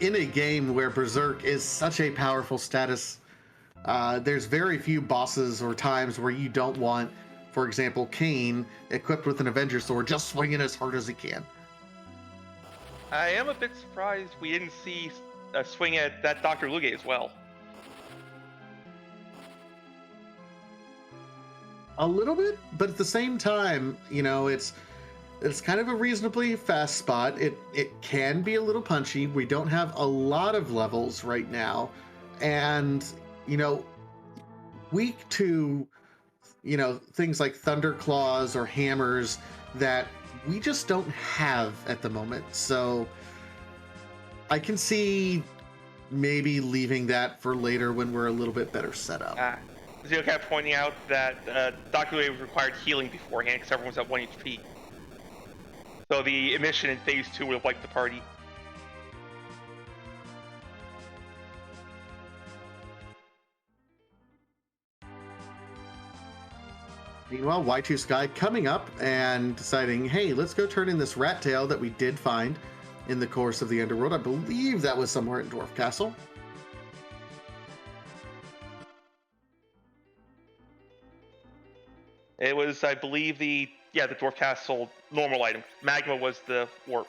[SPEAKER 1] in a game where Berserk is such a powerful status. There's very few bosses or times where you don't want, for example, Cain equipped with an Avenger sword just swinging as hard as he can.
[SPEAKER 2] I am a bit surprised we didn't see a swing at that Dr. Luge as well.
[SPEAKER 1] A little bit, but at the same time, it's kind of a reasonably fast spot. It can be a little punchy. We don't have a lot of levels right now, and weak to things like thunder claws or hammers that we just don't have at the moment. So I can see maybe leaving that for later when we're a little bit better set up.
[SPEAKER 2] Zio kept pointing out that Dr. Luge required healing beforehand because everyone's at 1 HP. So the emission in phase 2 would have wiped the party.
[SPEAKER 1] Meanwhile, Y2Sky coming up and deciding, hey, let's go turn in this rat tail that we did find in the course of the underworld. I believe that was somewhere in Dwarf Castle.
[SPEAKER 2] It was, I believe, the Dwarf Castle normal item. Magma was the warp.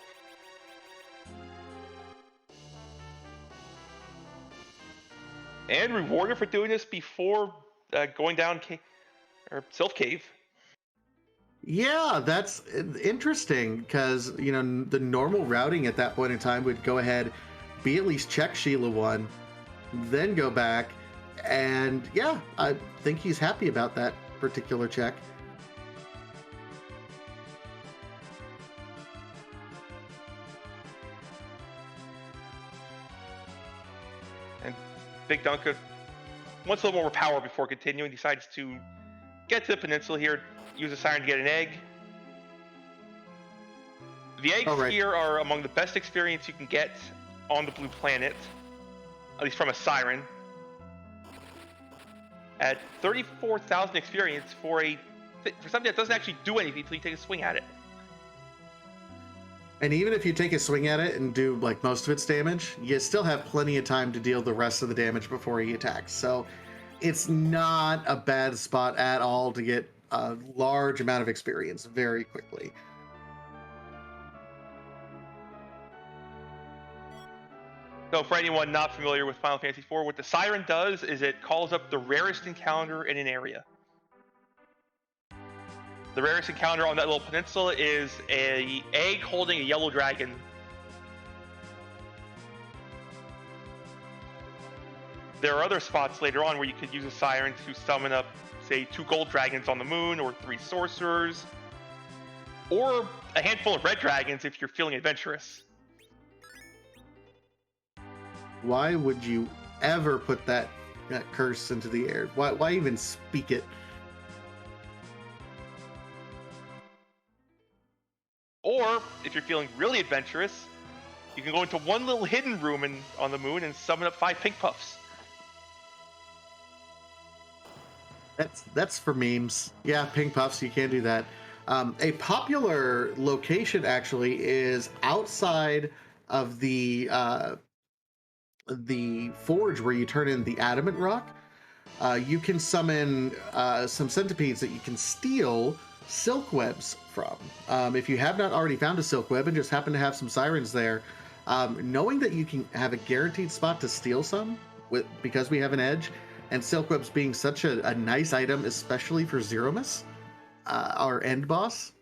[SPEAKER 2] And rewarded for doing this before going down Sylph Cave.
[SPEAKER 1] Yeah, that's interesting because, the normal routing at that point in time would go ahead, be at least check Sheila 1, then go back. And yeah, I think he's happy about that particular check.
[SPEAKER 2] And bigdunka wants a little more power before continuing, decides to get to the peninsula here, use a siren to get an egg. The eggs here are among the best experience you can get on the blue planet, at least from a siren. At 34,000 experience for something that doesn't actually do anything until you take a swing at it.
[SPEAKER 1] And even if you take a swing at it and do like most of its damage, you still have plenty of time to deal the rest of the damage before he attacks. So it's not a bad spot at all to get a large amount of experience very quickly.
[SPEAKER 2] So for anyone not familiar with Final Fantasy IV, what the Siren does is it calls up the rarest encounter in an area. The rarest encounter on that little peninsula is a egg holding a yellow dragon. There are other spots later on where you could use a Siren to summon up, say, 2 gold dragons on the moon, or 3 sorcerers, or a handful of red dragons if you're feeling adventurous.
[SPEAKER 1] Why would you ever put that curse into the air? Why even speak it?
[SPEAKER 2] Or, if you're feeling really adventurous, you can go into one little hidden room on the moon and summon up 5 pink puffs.
[SPEAKER 1] That's for memes. Yeah, pink puffs, you can do that. A popular location actually is outside of the forge where you turn in the adamant rock. You can summon some centipedes that you can steal silk webs from. If you have not already found a silk web and just happen to have some sirens there, knowing that you can have a guaranteed spot to steal some because we have an edge, and silk webs being such a nice item, especially for Zemus, our end boss,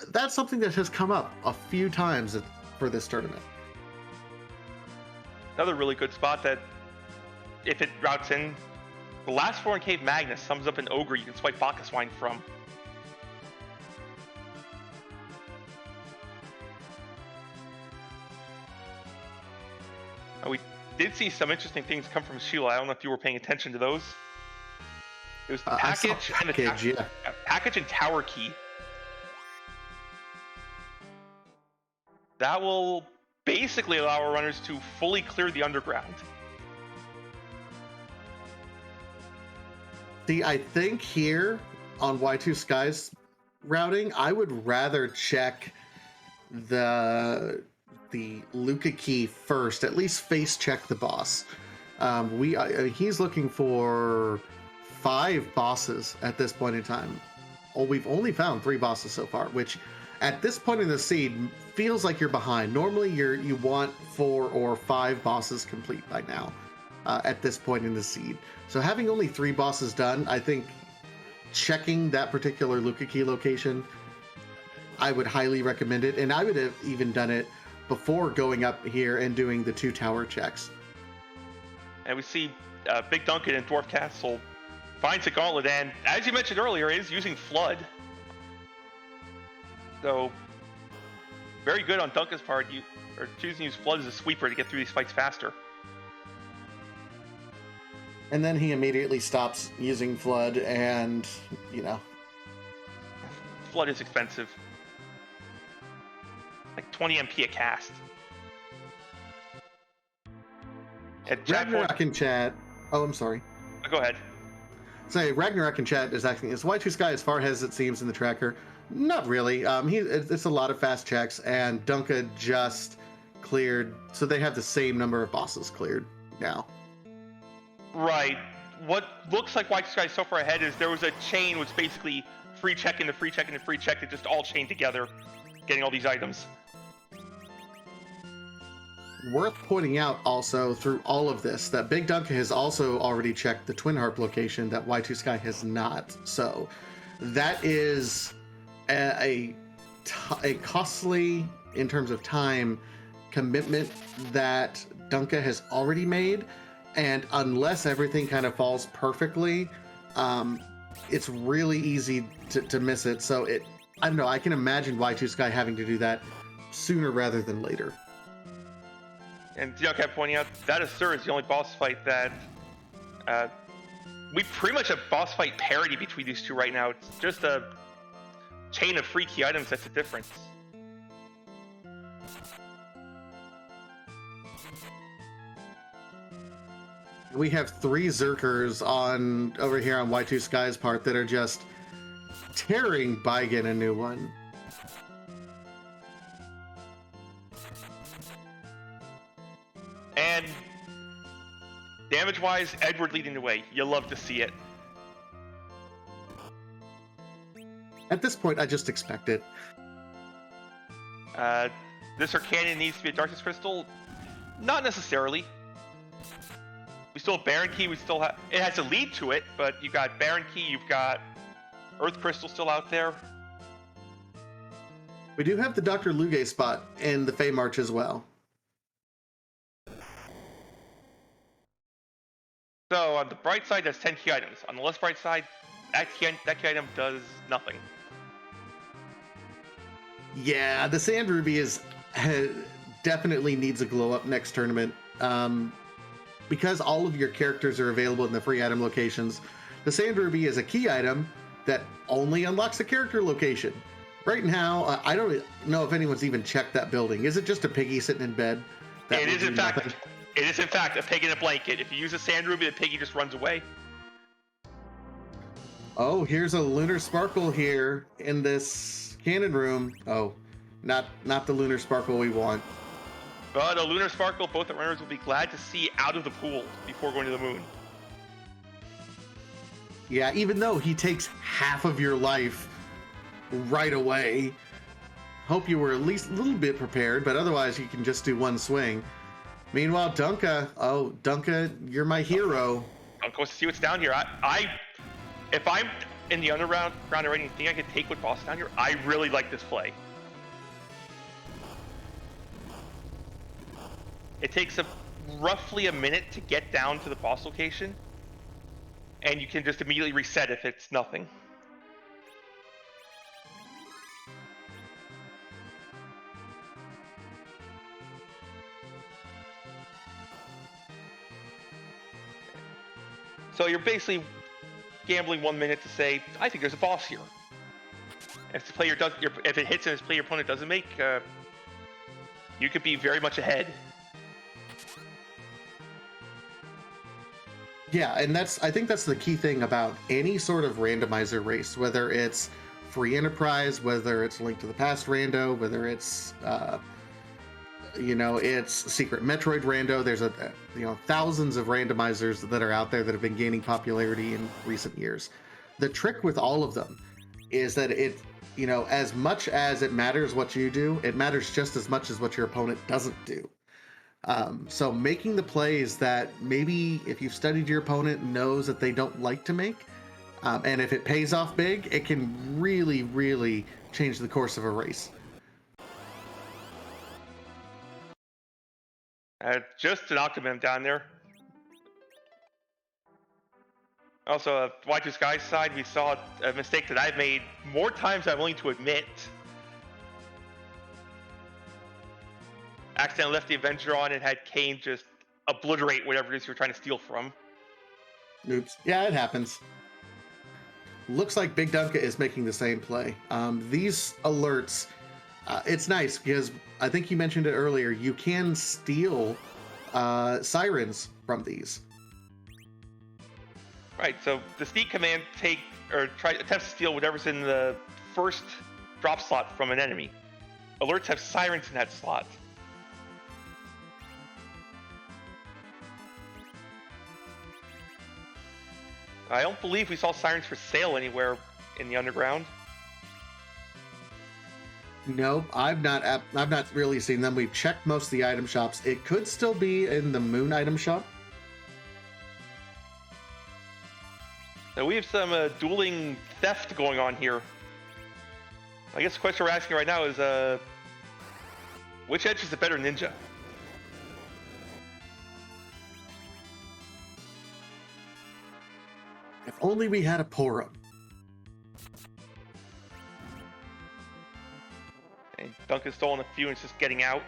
[SPEAKER 1] that's something that has come up a few times for this tournament.
[SPEAKER 2] Another really good spot that, if it routes in, the last floor in Cave Magnus sums up an ogre you can swipe Bacchus wine from. We did see some interesting things come from Sheila. I don't know if you were paying attention to those. It was the package, package and tower key. That will basically allow our runners to fully clear the underground.
[SPEAKER 1] See, I think here on Y2Sky's routing, I would rather check the Luca key first, at least face check the boss. He's looking for 5 bosses at this point in time. Oh, we've only found 3 bosses so far, which at this point in the seed feels like you're behind. Normally you want 4 or 5 bosses complete by now at this point in the seed. So having only 3 bosses done, I think checking that particular Luca key location, I would highly recommend it. And I would have even done it before going up here and doing the 2 tower checks.
[SPEAKER 2] And we see Big Duncan in Dwarf Castle finds a gauntlet, and as you mentioned earlier, is using Flood. So, very good on Duncan's part. You are choosing to use Flood as a sweeper to get through these fights faster.
[SPEAKER 1] And then he immediately stops using Flood, and,
[SPEAKER 2] Flood is expensive. Like 20 MP a cast.
[SPEAKER 1] Ragnarok in chat. Oh, I'm sorry.
[SPEAKER 2] Go ahead.
[SPEAKER 1] Say, Ragnarok in chat is asking, is Y2Sky as far as it seems in the tracker? Not really. It's a lot of fast checks, and Dunka just cleared, so they have the same number of bosses cleared now.
[SPEAKER 2] Right. What looks like Y2Sky so far ahead is there was a chain which basically free check into free check into free check that just all chained together, getting all these items.
[SPEAKER 1] Worth pointing out also through all of this that Big Dunka has also already checked the Twin Harp location that Y2Sky has not. So that is a costly, in terms of time, commitment that Dunka has already made. And unless everything kind of falls perfectly, it's really easy to miss it. So I don't know, I can imagine Y2Sky having to do that sooner rather than later.
[SPEAKER 2] And Dion kept pointing out that Asura is the only boss fight that we pretty much have boss fight parity between these two right now. It's just a chain of free key items that's the difference.
[SPEAKER 1] We have 3 Zerkers over here on Y2Sky's part that are just tearing Baigen a new one.
[SPEAKER 2] Damage-wise, Edward leading the way. You love to see it.
[SPEAKER 1] At this point, I just expect it.
[SPEAKER 2] This Arcanum needs to be a Darkness Crystal? Not necessarily. We still have Baron Key, we still have... It has a lead to it, but you got Baron Key, you've got Earth Crystal still out there.
[SPEAKER 1] We do have the Dr. Luge spot in the Fey March as well.
[SPEAKER 2] So on the bright side, that's 10 key items. On the less bright side, that key item does nothing.
[SPEAKER 1] Yeah, the Sand Ruby definitely needs a glow up next tournament. Because all of your characters are available in the free item locations, the Sand Ruby is a key item that only unlocks a character location. Right now, I don't know if anyone's even checked that building. Is it just a piggy sitting in bed?
[SPEAKER 2] It is in fact a pig in a blanket. If you use a Sand Ruby, the piggy just runs away.
[SPEAKER 1] Oh, here's a Lunar Sparkle here in this cannon room. Oh, not the Lunar Sparkle we want.
[SPEAKER 2] But a Lunar Sparkle, both the runners will be glad to see out of the pool before going to the moon.
[SPEAKER 1] Yeah, even though he takes half of your life right away. Hope you were at least a little bit prepared, but otherwise you can just do one swing. Meanwhile, Dunka, you're my hero.
[SPEAKER 2] Dunka wants to see what's down here. If I'm in the underground or anything I can take with boss down here, I really like this play. It takes roughly a minute to get down to the boss location, and you can just immediately reset if it's nothing. So you're basically gambling 1 minute to say, I think there's a boss here. If the player if it hits and the player opponent doesn't make, you could be very much ahead.
[SPEAKER 1] Yeah, and I think that's the key thing about any sort of randomizer race, whether it's free enterprise, whether it's Link to the Past rando, whether it's it's Secret Metroid rando. There's thousands of randomizers that are out there that have been gaining popularity in recent years. The trick with all of them is that as much as it matters what you do, it matters just as much as what your opponent doesn't do. So making the plays that maybe if you've studied your opponent knows that they don't like to make, and if it pays off big, it can really, really change the course of a race.
[SPEAKER 2] Just an Octomem down there. Also, Y2Sky's side, we saw a mistake that I've made more times than I'm willing to admit. Accidentally left the Avenger on and had Kane just obliterate whatever it is you're trying to steal from.
[SPEAKER 1] Oops. Yeah, it happens. Looks like bigdunka is making the same play. These alerts, it's nice because I think you mentioned it earlier, you can steal sirens from these.
[SPEAKER 2] Right, so the sneak command attempts to steal whatever's in the first drop slot from an enemy. Alerts have sirens in that slot. I don't believe we saw sirens for sale anywhere in the underground.
[SPEAKER 1] No, I've not really seen them. We've checked most of the item shops. It could still be in the Moon item shop.
[SPEAKER 2] Now we have some dueling theft going on here. I guess the question we're asking right now is, which edge is the better ninja?
[SPEAKER 1] If only we had a Porum.
[SPEAKER 2] And Duncan's stolen a few and it's just getting out.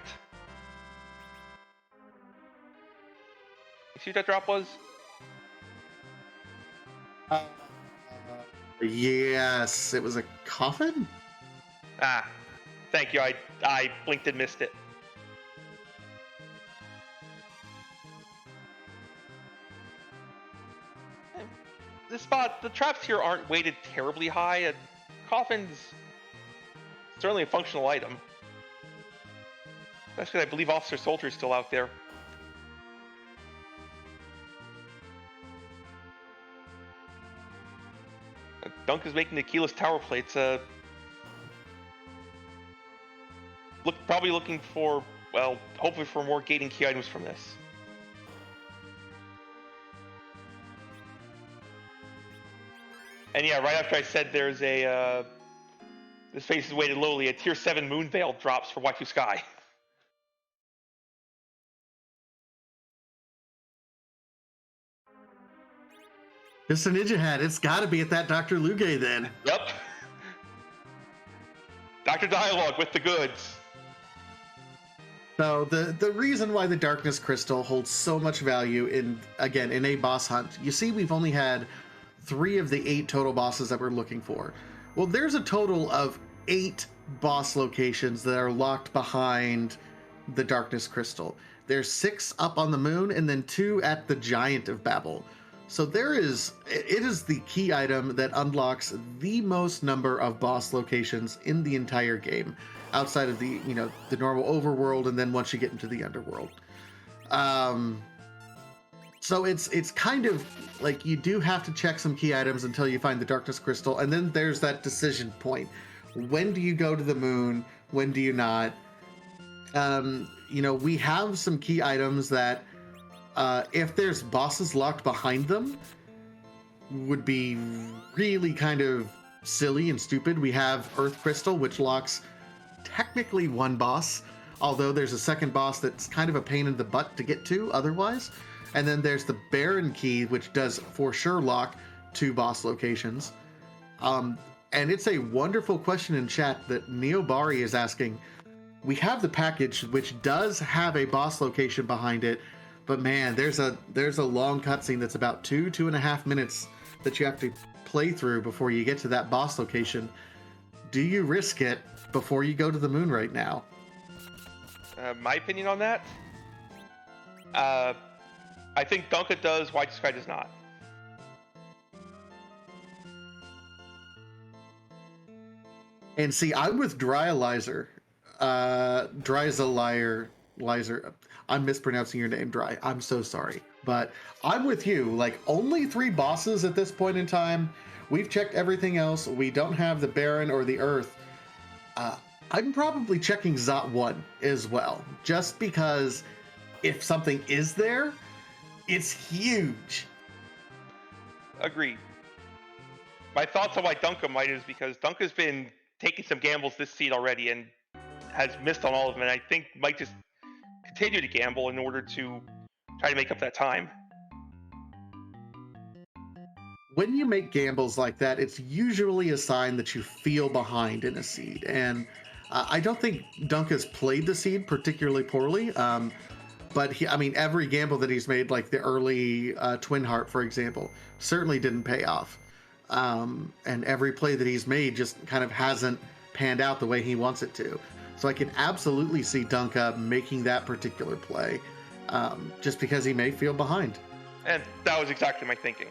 [SPEAKER 2] You see what that drop was?
[SPEAKER 1] Yes, it was a coffin?
[SPEAKER 2] Ah, thank you. I blinked and missed it. The traps here aren't weighted terribly high. Coffin's certainly a functional item. Especially, I believe Officer Soldier is still out there. Dunk is making the keyless tower plates. Probably looking for, well, hopefully for more gating key items from this. And yeah, right after I said there's a this face is weighted lowly, a tier 7 moon veil drops for Y2Sky.
[SPEAKER 1] Just a ninja hat. It's got to be at that Dr. Luge then.
[SPEAKER 2] Yep. Dr. Dialogue with the goods.
[SPEAKER 1] So the reason why the Darkness Crystal holds so much value in a boss hunt, you see we've only had 3 of the 8 total bosses that we're looking for. Well, there's a total of 8 boss locations that are locked behind the Darkness Crystal. There's 6 up on the moon and then 2 at the Giant of Babel. So it is the key item that unlocks the most number of boss locations in the entire game, outside of the normal overworld, and then once you get into the underworld. So it's kind of like you do have to check some key items until you find the Darkness Crystal, and then there's that decision point. When do you go to the moon? When do you not? We have some key items that if there's bosses locked behind them, would be really kind of silly and stupid. We have Earth Crystal, which locks technically 1 boss, although there's a second boss that's kind of a pain in the butt to get to otherwise. And then there's the Baron Key, which does for sure lock 2 boss locations. And it's a wonderful question in chat that Neobari is asking. We have the package, which does have a boss location behind it, but man, there's a long cutscene that's about 2.5 minutes that you have to play through before you get to that boss location. Do you risk it before you go to the moon right now?
[SPEAKER 2] My opinion on that? I think Dunka does, Y2Sky does not.
[SPEAKER 1] And see, I'm with Dryalizer. Dryalizer. I'm mispronouncing your name, Dry. I'm so sorry. But I'm with you. Like, only 3 bosses at this point in time. We've checked everything else. We don't have the Baron or the Earth. I'm probably checking Zot 1 as well. Just because if something is there, it's huge.
[SPEAKER 2] Agreed. My thoughts on why Dunka might is because Dunka's been taking some gambles this seed already and has missed on all of them, and I think might just continue to gamble in order to try to make up that time.
[SPEAKER 1] When you make gambles like that, it's usually a sign that you feel behind in a seed. And I don't think Dunka's played the seed particularly poorly. But every gamble that he's made, like the early Twin Heart, for example, certainly didn't pay off. And every play that he's made just kind of hasn't panned out the way he wants it to. So I can absolutely see Dunka making that particular play, just because he may feel behind.
[SPEAKER 2] And that was exactly my thinking.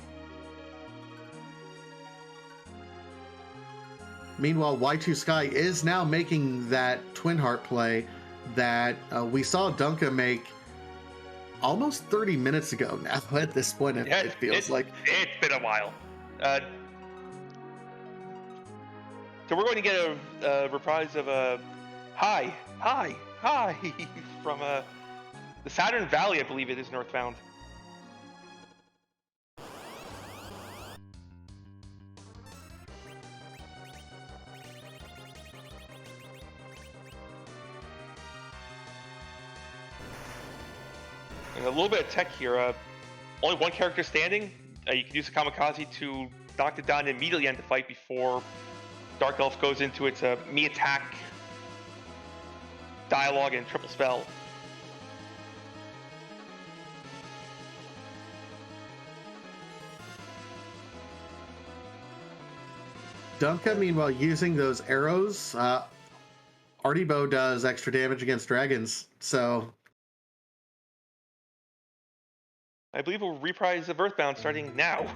[SPEAKER 1] Meanwhile, Y2Sky is now making that Twin Heart play that we saw Dunka make almost 30 minutes ago now. At this point, it feels like.
[SPEAKER 2] It's been a while. So we're going to get a reprise of a Hi from the Saturn Valley, I believe it is, northbound. And a little bit of tech here. Only 1 character standing. You can use a Kamikaze to knock it down and immediately end the fight before Dark Elf goes into its me attack, dialogue, and triple spell.
[SPEAKER 1] Dunka, meanwhile, using those arrows, Artibo does extra damage against dragons, so.
[SPEAKER 2] I believe we'll reprise of Earthbound starting now.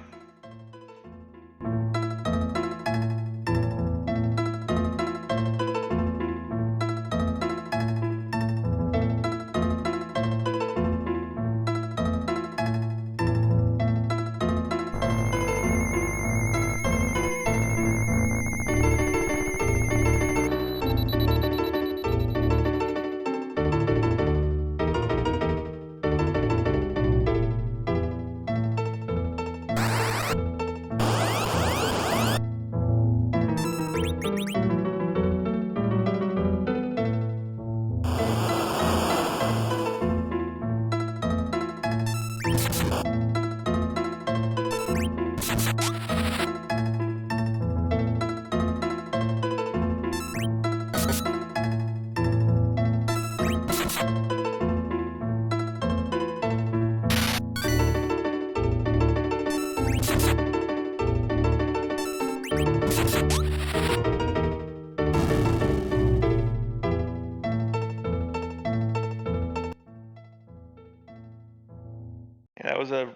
[SPEAKER 2] was a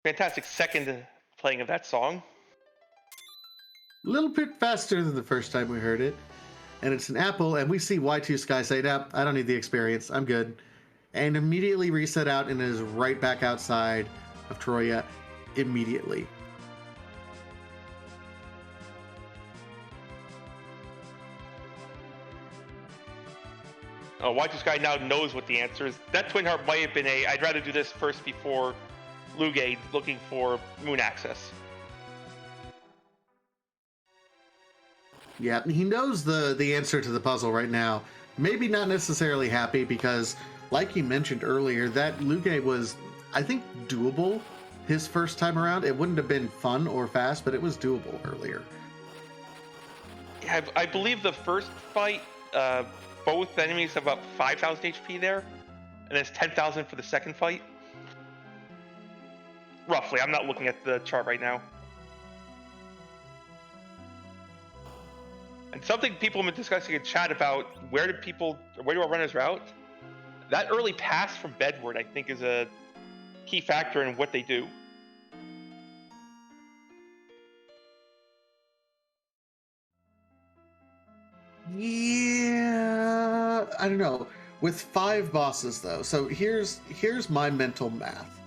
[SPEAKER 2] fantastic second playing of that song.
[SPEAKER 1] A little bit faster than the first time we heard it. And it's an apple, and we see Y2Sky say, "Nope, I don't need the experience. I'm good." And immediately reset out and is right back outside of Troya immediately.
[SPEAKER 2] Y2Sky now knows what the answer is. That Twin Heart might have been I'd rather do this first before Lugay looking for moon access.
[SPEAKER 1] Yeah, he knows the answer to the puzzle right now. Maybe not necessarily happy because, like you mentioned earlier, that Lugay was, I think, doable his first time around. It wouldn't have been fun or fast, but it was doable earlier.
[SPEAKER 2] Yeah, I believe the first fight, both enemies have about 5,000 HP there, and it's 10,000 for the second fight. Roughly, I'm not looking at the chart right now. And something people have been discussing in chat about where do our runners route? That early pass from Bedward, I think, is a key factor in what they do.
[SPEAKER 1] Yeah, I don't know. With 5 bosses though, so here's my mental math.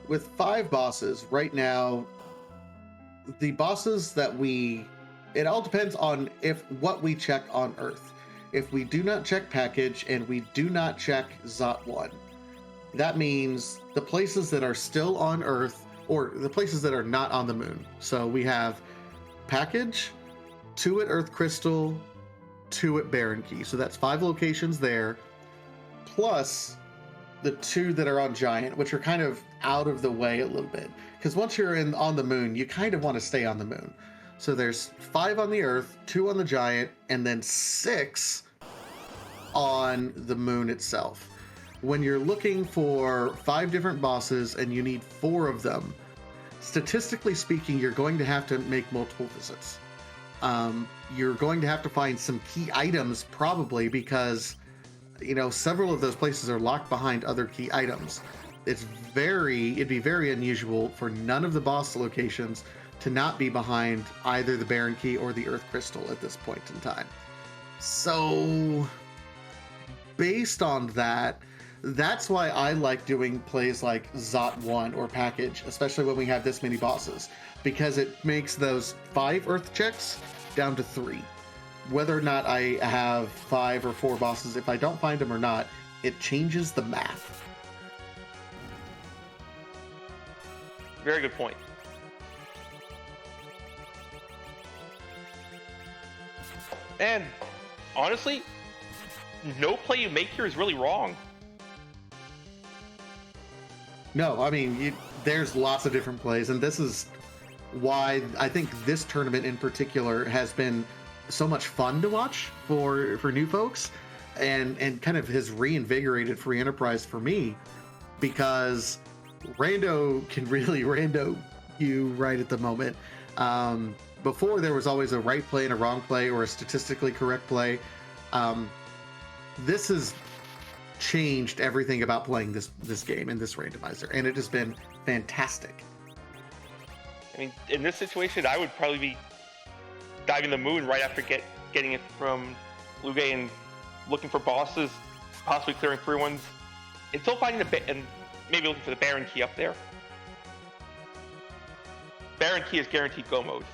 [SPEAKER 1] With 5 bosses right now, the bosses that it all depends on what we check on Earth. If we do not check package and we do not check Zot 1, that means the places that are still on Earth or the places that are not on the moon. So we have package, 2 at Earth Crystal, 2 at Barren Key. So that's 5 locations there, plus the 2 that are on Giant, which are kind of out of the way a little bit. Because once you're on the moon, you kind of want to stay on the moon. So there's 5 on the Earth, 2 on the Giant, and then 6 on the moon itself. When you're looking for 5 different bosses and you need 4 of them, statistically speaking, you're going to have to make multiple visits. You're going to have to find some key items probably because, several of those places are locked behind other key items. It'd be very unusual for none of the boss locations to not be behind either the Barren Key or the Earth Crystal at this point in time. So, based on that, that's why I like doing plays like Zot 1 or Package, especially when we have this many bosses, because it makes those 5 Earth checks down to 3. Whether or not I have 5 or 4 bosses, if I don't find them or not, it changes the math.
[SPEAKER 2] Very good point. And honestly, no play you make here is really wrong.
[SPEAKER 1] No, I mean, there's lots of different plays, and this is why I think this tournament in particular has been so much fun to watch for new folks, and kind of has reinvigorated Free Enterprise for me, because Rando can really rando you right at the moment. Before there was always a right play and a wrong play or a statistically correct play. This has changed everything about playing this game and this randomizer, and it has been fantastic.
[SPEAKER 2] I mean, in this situation, I would probably be diving the moon right after getting it from Lugay and looking for bosses, possibly clearing free ones, until finding and maybe looking for the Barren Key up there. Barren Key is guaranteed go mode.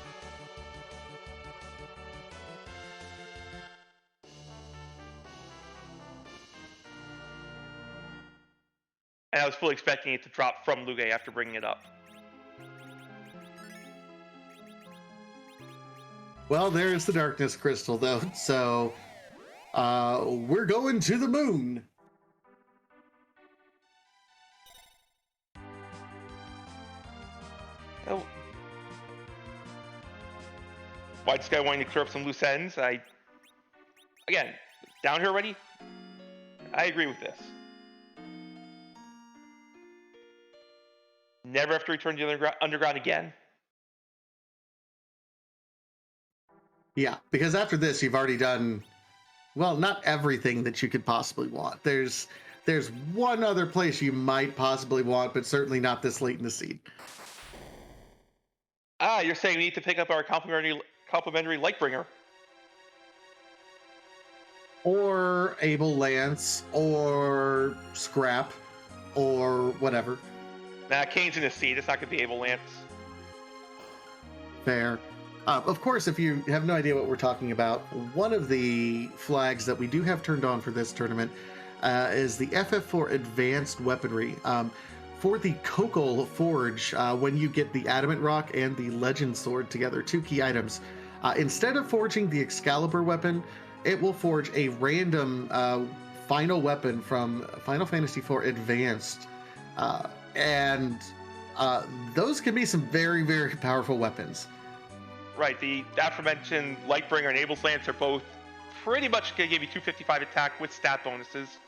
[SPEAKER 2] And I was fully expecting it to drop from Lugay after bringing it up.
[SPEAKER 1] Well, there's the Darkness Crystal, though, so we're going to the moon.
[SPEAKER 2] Oh. Y2Sky wanting to clear up some loose ends. Again, down here already? I agree with this. Never have to return to the underground again.
[SPEAKER 1] Yeah, because after this, you've already done, well, not everything that you could possibly want. There's There's one other place you might possibly want, but certainly not this late in the seed.
[SPEAKER 2] Ah, you're saying we need to pick up our complimentary Lightbringer.
[SPEAKER 1] Or Able Lance, or Scrap, or whatever.
[SPEAKER 2] Nah, Kane's in the seed. It's not going to be Able Lance.
[SPEAKER 1] Fair. Of course, if you have no idea what we're talking about, one of the flags that we do have turned on for this tournament is the FF4 Advanced Weaponry. For the Kokol Forge, when you get the Adamant Rock and the Legend Sword together, two key items, instead of forging the Excalibur weapon, it will forge a random final weapon from Final Fantasy IV Advanced. And those can be some very, very powerful weapons.
[SPEAKER 2] Right, the aforementioned Lightbringer and Abel's Lance are both pretty much going to give you 255 attack with stat bonuses.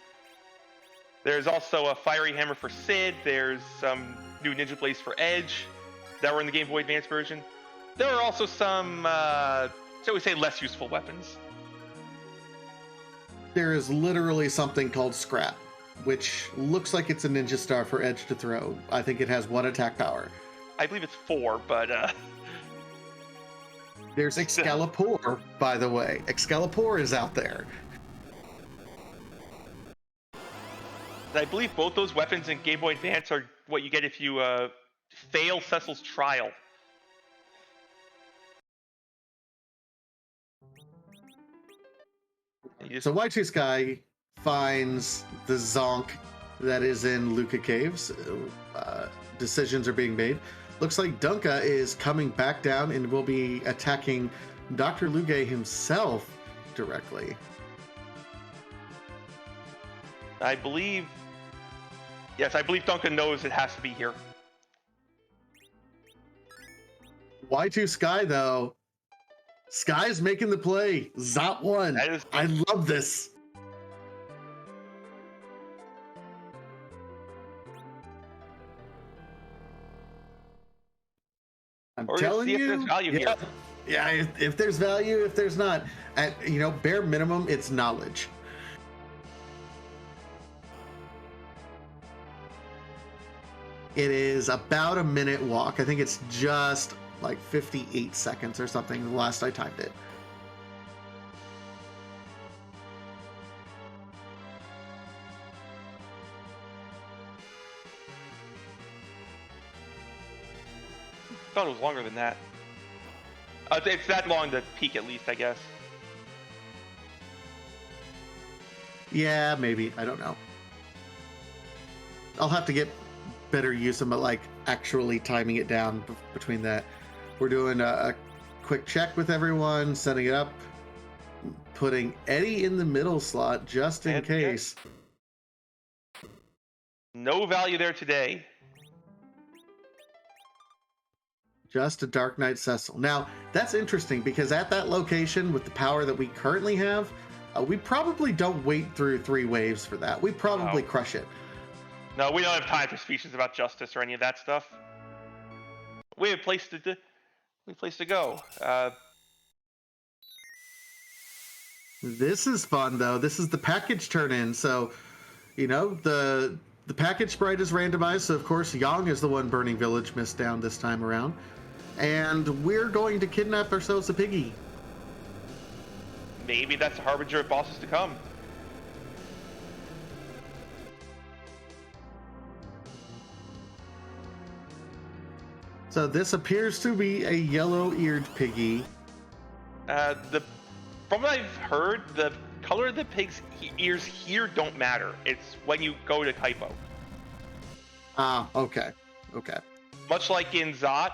[SPEAKER 2] There's also a Fiery Hammer for Sid. There's some new Ninja Blades for Edge that were in the Game Boy Advance version. There are also some, shall we say, less useful weapons.
[SPEAKER 1] There is literally something called Scrap, which looks like it's a ninja star for Edge to throw. I think it has 1 attack power.
[SPEAKER 2] I believe it's 4, but
[SPEAKER 1] There's Excalibur, by the way. Excalibur is out there.
[SPEAKER 2] I believe both those weapons in Game Boy Advance are what you get if you fail Cecil's trial.
[SPEAKER 1] So Y2Sky finds the Zonk that is in Luca Caves. Decisions are being made. Looks like Dunka is coming back down and will be attacking Dr. Luge himself directly.
[SPEAKER 2] I believe Duncan knows it has to be here.
[SPEAKER 1] Y2Sky, though. Sky's making the play. Zot 1. I love this. I'm telling you.
[SPEAKER 2] If there's value here.
[SPEAKER 1] Yeah, if there's value, if there's not, at bare minimum, it's knowledge. It is about a minute walk. I think it's just like 58 seconds or something the last I timed it.
[SPEAKER 2] I thought it was longer than that. It's that long to peak at least, I guess.
[SPEAKER 1] Yeah, maybe. I don't know. I'll have to get better use of like actually timing it down between that. We're doing a quick check with everyone, setting it up, putting Eddie in the middle slot just in case.
[SPEAKER 2] No value there today.
[SPEAKER 1] Just a Dark Knight Cecil. Now, that's interesting because at that location with the power that we currently have, we probably don't wait through 3 waves for that. We probably crush it.
[SPEAKER 2] No, we don't have time for speeches about justice or any of that stuff. We have a place to go.
[SPEAKER 1] This is fun though. This is the package turn in. So, the package sprite is randomized. So of course, Yang is the one burning Village Mist down this time around. And we're going to kidnap ourselves a piggy.
[SPEAKER 2] Maybe that's a harbinger of bosses to come.
[SPEAKER 1] So this appears to be a yellow-eared piggy.
[SPEAKER 2] From what I've heard, the color of the pig's ears here don't matter. It's when you go to Kaipo.
[SPEAKER 1] Ah, okay.
[SPEAKER 2] Much like in Zot,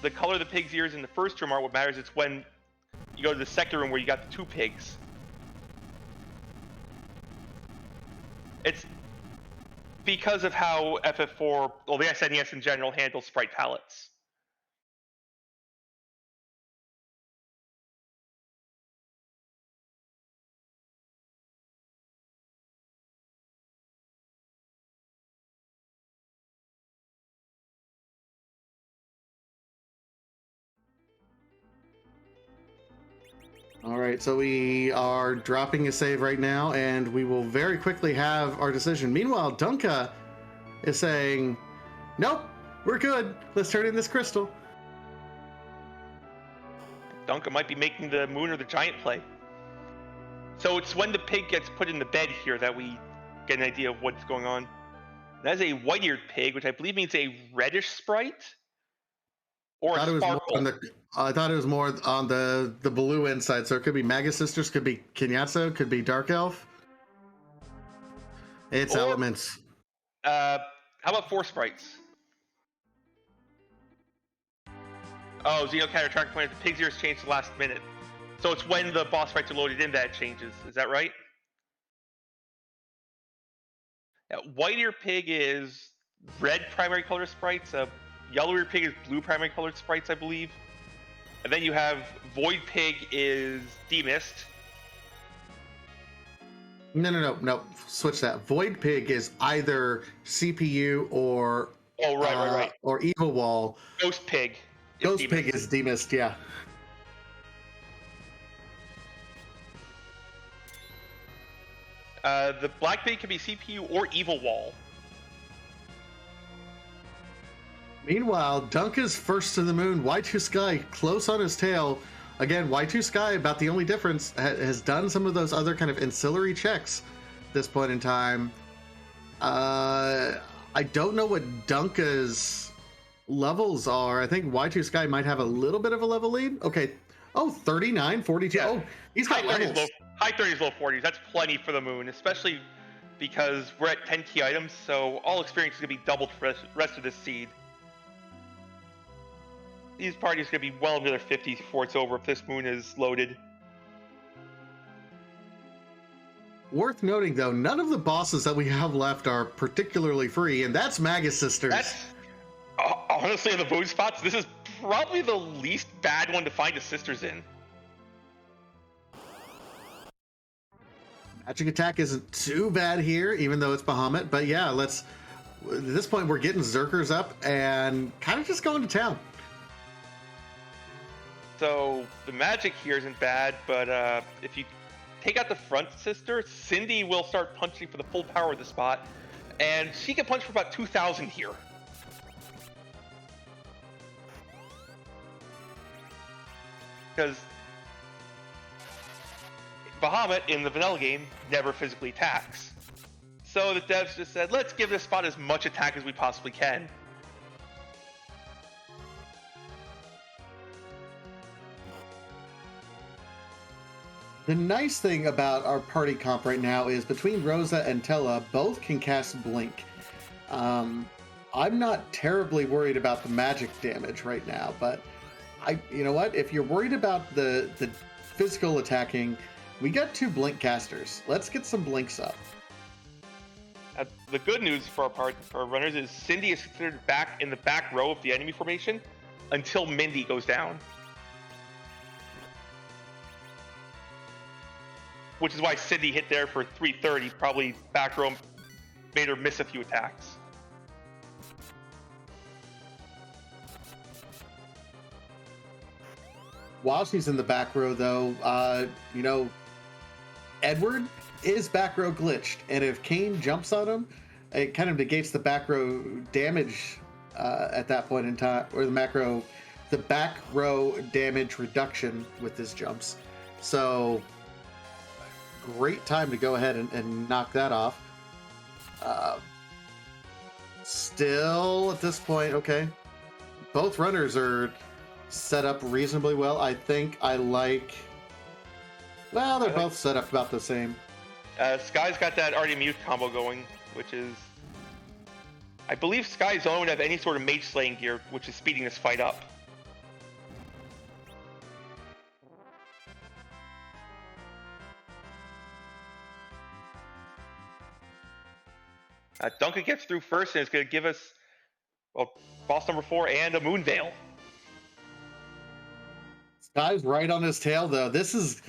[SPEAKER 2] the color of the pig's ears in the first room aren't what matters. It's when you go to the second room where you got the 2 pigs. It's because of how FF4, well, the SNES in general, handles sprite palettes.
[SPEAKER 1] All right, so we are dropping a save right now, and we will very quickly have our decision. Meanwhile, Dunka is saying, nope, we're good. Let's turn in this crystal.
[SPEAKER 2] Dunka might be making the moon or the giant play. So it's when the pig gets put in the bed here that we get an idea of what's going on. That is a white-eared pig, which I believe means a reddish sprite or a sparkle.
[SPEAKER 1] I thought it was more on the blue inside. So it could be Magus Sisters, could be Kinyatsu, could be Dark Elf. It's elements.
[SPEAKER 2] How about 4 sprites? Oh, Xenocat track point. The pig's ears changed the last minute. So it's when the boss fights are loaded in that it changes. Is that right? White-eared pig is red primary color sprites. Yellow-eared pig is blue primary colored sprites, I believe. And then you have Void Pig is Demist.
[SPEAKER 1] No. Switch that. Void Pig is either CPU or
[SPEAKER 2] right.
[SPEAKER 1] Or Evil Wall.
[SPEAKER 2] Ghost Pig.
[SPEAKER 1] Ghost Pig is Demist, yeah.
[SPEAKER 2] The Black Pig can be CPU or Evil Wall.
[SPEAKER 1] Meanwhile, Dunka's first to the moon. Y2Sky close on his tail. Again, Y2Sky, about the only difference, has done some of those other kind of ancillary checks at this point in time. I don't know what Dunka's levels are. I think Y2Sky might have a little bit of a level lead. Okay. Oh, 39, 42. Yeah. Oh, he's got levels.
[SPEAKER 2] High 30s, low 40s. That's plenty for the moon, especially because we're at 10 key items, so all experience is going to be doubled for the rest of this seed. These parties are going to be well into their 50s before it's over if this moon is loaded.
[SPEAKER 1] Worth noting, though, none of the bosses that we have left are particularly free, and that's Magus Sisters.
[SPEAKER 2] That's, honestly, in the boon spots, this is probably the least bad one to find the sisters in.
[SPEAKER 1] Magic attack isn't too bad here, even though it's Bahamut. But yeah, at this point, we're getting Zerkers up and kind of just going to town.
[SPEAKER 2] So the magic here isn't bad, but if you take out the front sister, Cindy will start punching for the full power of the spot, and she can punch for about 2,000 here. Because Bahamut in the vanilla game never physically attacks. So the devs just said, let's give this spot as much attack as we possibly can.
[SPEAKER 1] The nice thing about our party comp right now is between Rosa and Tella, both can cast Blink. I'm not terribly worried about the magic damage right now, but you know what? If you're worried about the physical attacking, we got 2 Blink casters. Let's get some Blinks up.
[SPEAKER 2] The good news for our runners is Cindy is considered back in the back row of the enemy formation until Mindy goes down. Which is why Cindy hit there for 330, probably back row made her miss a few attacks.
[SPEAKER 1] While she's in the back row, though, Edward is back row glitched, and if Kane jumps on him, it kind of negates the back row damage at that point in time, or the back row damage reduction with his jumps. So, great time to go ahead and knock that off. Still, at this point, okay. Both runners are set up reasonably well. I think I like... Well, they're both set up about the same.
[SPEAKER 2] Sky's got that already mute combo going, which is... I believe Sky's don't have any sort of mage slaying gear, which is speeding this fight up. Duncan gets through first, and it's going to give us, well, boss number 4 and a Moon Veil.
[SPEAKER 1] Sky's right on his tail, though. This is,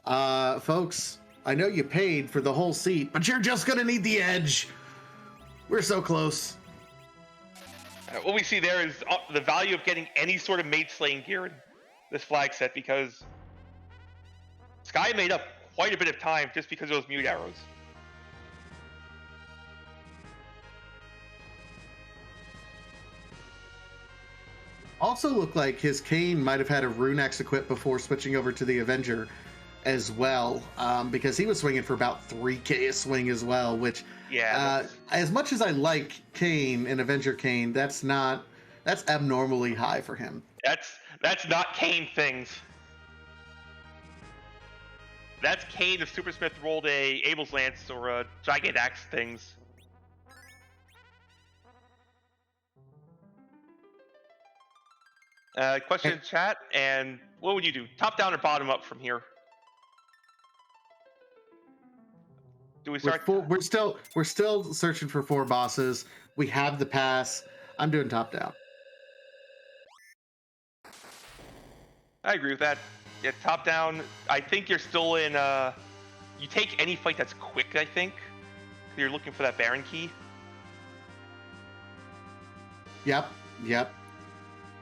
[SPEAKER 1] folks, I know you paid for the whole seat, but you're just going to need the edge. We're so close.
[SPEAKER 2] What we see there is the value of getting any sort of mage slaying gear in this flag set, because Sky made up quite a bit of time just because of those mute arrows.
[SPEAKER 1] Also looked like his Kane might have had a Rune Axe equipped before switching over to the Avenger as well, because he was swinging for about 3k a swing as well, which
[SPEAKER 2] Yeah,
[SPEAKER 1] as much as I like Kane and Avenger Kane, that's abnormally high for him.
[SPEAKER 2] that's not Kane things. That's Kane if Super Smith rolled a Abel's Lance or a Gigant Axe things. Question in chat, and what would you do? Top down or bottom up from here? Do we start?
[SPEAKER 1] We're still searching for 4 bosses. We have the pass. I'm doing top down.
[SPEAKER 2] I agree with that. Yeah, top down. I think you're still in. You take any fight that's quick. I think you're looking for that Baron key.
[SPEAKER 1] Yep.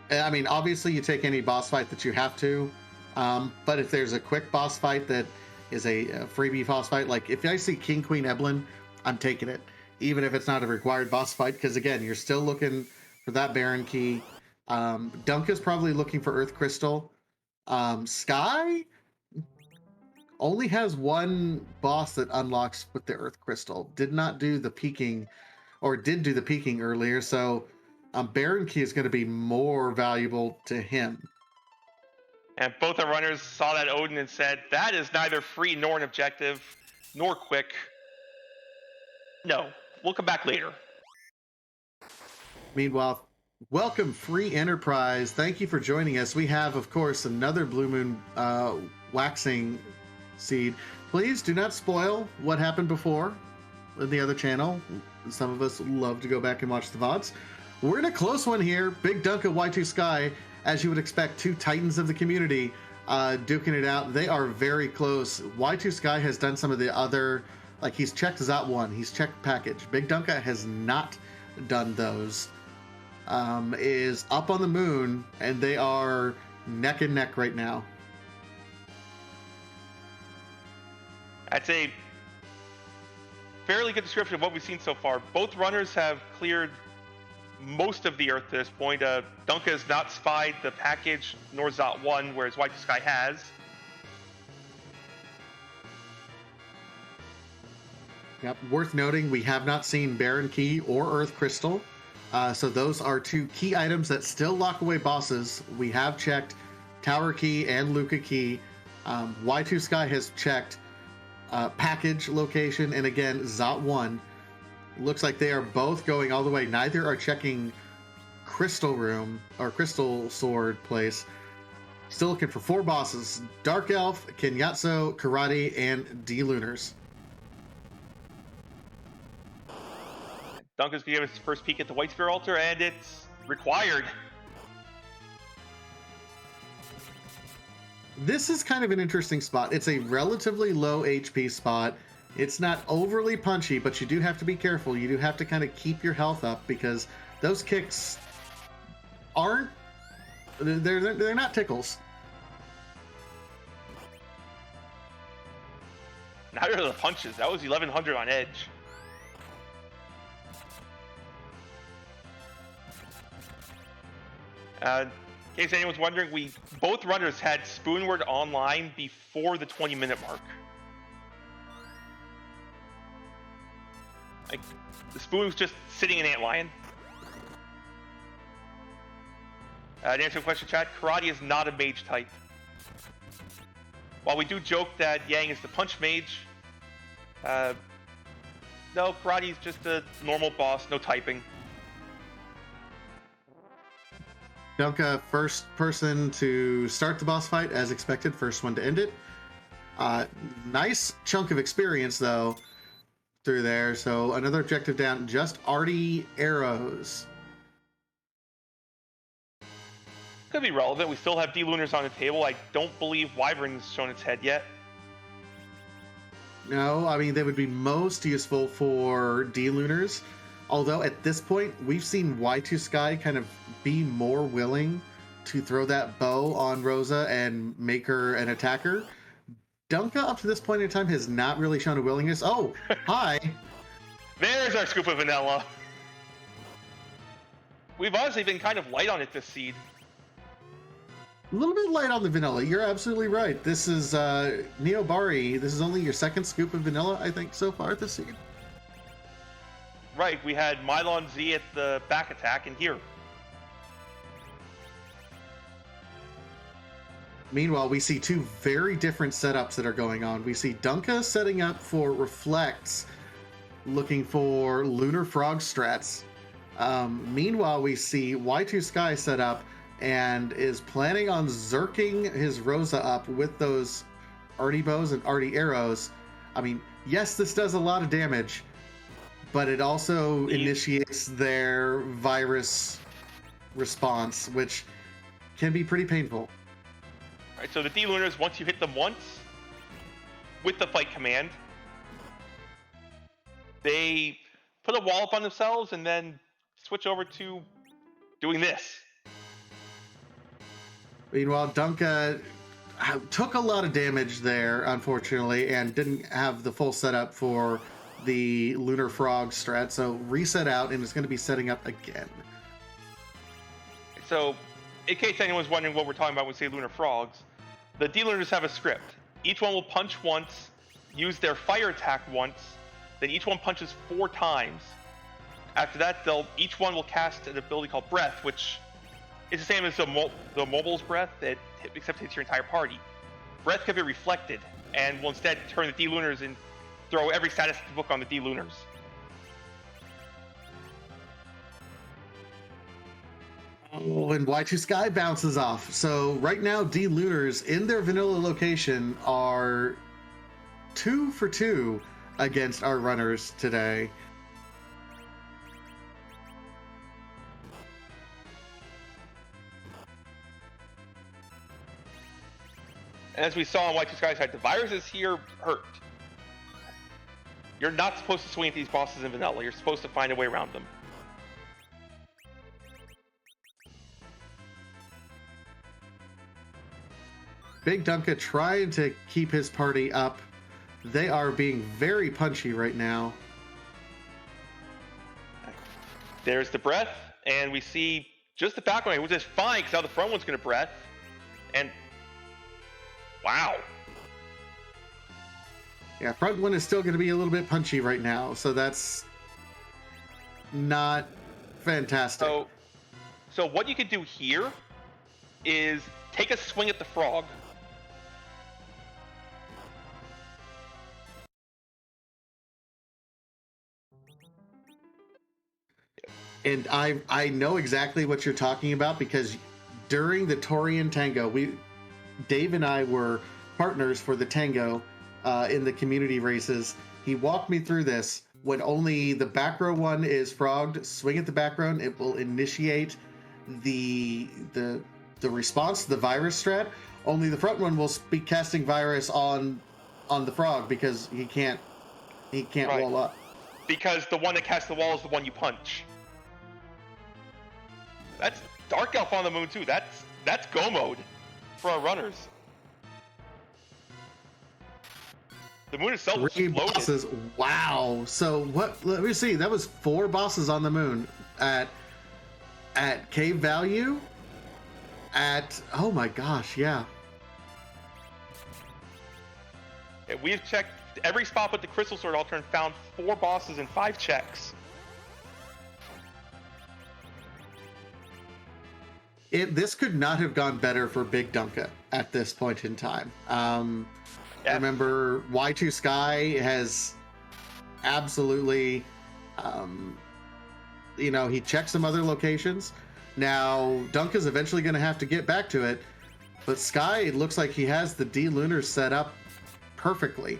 [SPEAKER 1] I mean, obviously, you take any boss fight that you have to, but if there's a quick boss fight that is a freebie boss fight, like if I see King Queen Eblin, I'm taking it, even if it's not a required boss fight, because again, you're still looking for that Baron key. Dunka's probably looking for Earth Crystal. Sky only has one boss that unlocks with the Earth Crystal. Did not do the peaking, or did do the peaking earlier, so Baron Key is going to be more valuable to him.
[SPEAKER 2] And both the runners saw that Odin and said, that is neither free nor an objective, nor quick. No, we'll come back later.
[SPEAKER 1] Meanwhile, welcome Free Enterprise. Thank you for joining us. We have, of course, another Blue Moon waxing seed. Please do not spoil what happened before in the other channel. Some of us love to go back and watch the VODs. We're in a close one here. Bigdunka, Y2Sky, as you would expect, 2 titans of the community duking it out. They are very close. Y2Sky has done some of the other, like he's checked Zot 1, he's checked package. Bigdunka has not done those. Is up on the moon, and they are neck and neck right now.
[SPEAKER 2] That's a fairly good description of what we've seen so far. Both runners have cleared most of the Earth to this point. Dunka has not spied the package nor Zot 1, whereas Y2Sky has.
[SPEAKER 1] Yep. Worth noting, we have not seen Baron Key or Earth Crystal. So those are 2 key items that still lock away bosses. We have checked Tower Key and Luca Key. Y2Sky has checked package location, and again, Zot 1. Looks like they are both going all the way. Neither are checking Crystal Room or Crystal Sword place. Still looking for 4 bosses: Dark Elf, Kenyatso, Karate, and D-Lunars.
[SPEAKER 2] Duncan's gave his first peek at the White Spear altar, and it's required.
[SPEAKER 1] This is kind of an interesting spot. It's a relatively low HP spot. It's not overly punchy, but you do have to be careful. You do have to kind of keep your health up, because those kicks aren't, they're not tickles.
[SPEAKER 2] Neither of the punches. That was 1100 on edge. In case anyone's wondering, both runners had Spoonward online before the 20-minute mark. Like, the Spoon was just sitting in Antlion. To answer the question, chat, Karate is not a mage type. While we do joke that Yang is the punch mage, no, Karate is just a normal boss, no typing.
[SPEAKER 1] Dunka, first person to start the boss fight, as expected, first one to end it. Nice chunk of experience, though, through there. So another objective down, just arty arrows.
[SPEAKER 2] Could be relevant. We still have D-Lunars on the table. I don't believe Wyvern's shown its head yet.
[SPEAKER 1] No, I mean, they would be most useful for D-Lunars. Although at this point, we've seen Y2Sky kind of be more willing to throw that bow on Rosa and make her an attacker. Bigdunka up to this point in time has not really shown a willingness. Oh, hi.
[SPEAKER 2] There's our scoop of vanilla. We've honestly been kind of light on it this seed.
[SPEAKER 1] A little bit light on the vanilla. You're absolutely right. This is Neobari. This is only your second scoop of vanilla, I think, so far this seed.
[SPEAKER 2] Right, we had Mylon Z at the back attack, and here.
[SPEAKER 1] Meanwhile, we see two very different setups that are going on. We see Dunka setting up for Reflects, looking for Lunar Frog strats. Meanwhile, we see Y2Sky set up and is planning on zerking his Rosa up with those arty bows and arty arrows. I mean, yes, this does a lot of damage, but it also initiates their virus response, which can be pretty painful.
[SPEAKER 2] All right, so the D-Lunars, once you hit them once with the fight command, they put a wall up on themselves and then switch over to doing this.
[SPEAKER 1] Meanwhile, Dunka took a lot of damage there, unfortunately, and didn't have the full setup for the Lunar Frog strat, so reset out, and it's going to be setting up again.
[SPEAKER 2] So, in case anyone's wondering what we're talking about when we say Lunar Frogs, the D-Lunars have a script. Each one will punch once, use their fire attack once, then each one punches 4 times. After that, each one will cast an ability called Breath, which is the same as the mobile's Breath, except it hits your entire party. Breath can be reflected, and will instead turn the D-Lunars and throw every status book on the D-Lunars.
[SPEAKER 1] Oh, and Y2Sky bounces off. So right now, D-Lunars in their vanilla location are 2 for 2 against our runners today.
[SPEAKER 2] And as we saw on Y2Sky's side, the viruses here hurt. You're not supposed to swing at these bosses in vanilla. You're supposed to find a way around them.
[SPEAKER 1] Bigdunka trying to keep his party up. They are being very punchy right now.
[SPEAKER 2] There's the breath, and we see just the back one, which is fine, because now the front one's going to breath. And wow.
[SPEAKER 1] Yeah, front one is still going to be a little bit punchy right now, so that's not fantastic.
[SPEAKER 2] So what you could do here is take a swing at the frog.
[SPEAKER 1] And I know exactly what you're talking about, because during the Torian Tango, Dave and I were partners for the Tango in the community races. He walked me through this. When only the back row one is frogged, swing at the back row, it will initiate the response to the virus strat. Only the front one will be casting virus on the frog, because he can't
[SPEAKER 2] Right.
[SPEAKER 1] wall up.
[SPEAKER 2] Because the one that casts the wall is the one you punch. That's Dark Elf on the Moon too. That's go mode for our runners. The moon itself is
[SPEAKER 1] 3
[SPEAKER 2] loaded.
[SPEAKER 1] bosses. Wow. So what? Let me see. That was 4 bosses on the moon at cave value. Oh my gosh, yeah.
[SPEAKER 2] Yeah, we've checked every spot but the Crystal Sword altar and found 4 bosses in 5 checks.
[SPEAKER 1] This could not have gone better for Bigdunka at this point in time.
[SPEAKER 2] Yeah.
[SPEAKER 1] Remember, Y2Sky has absolutely, he checked some other locations. Now, Dunka's eventually going to have to get back to it, but Sky, it looks like he has the D-Lunar set up perfectly.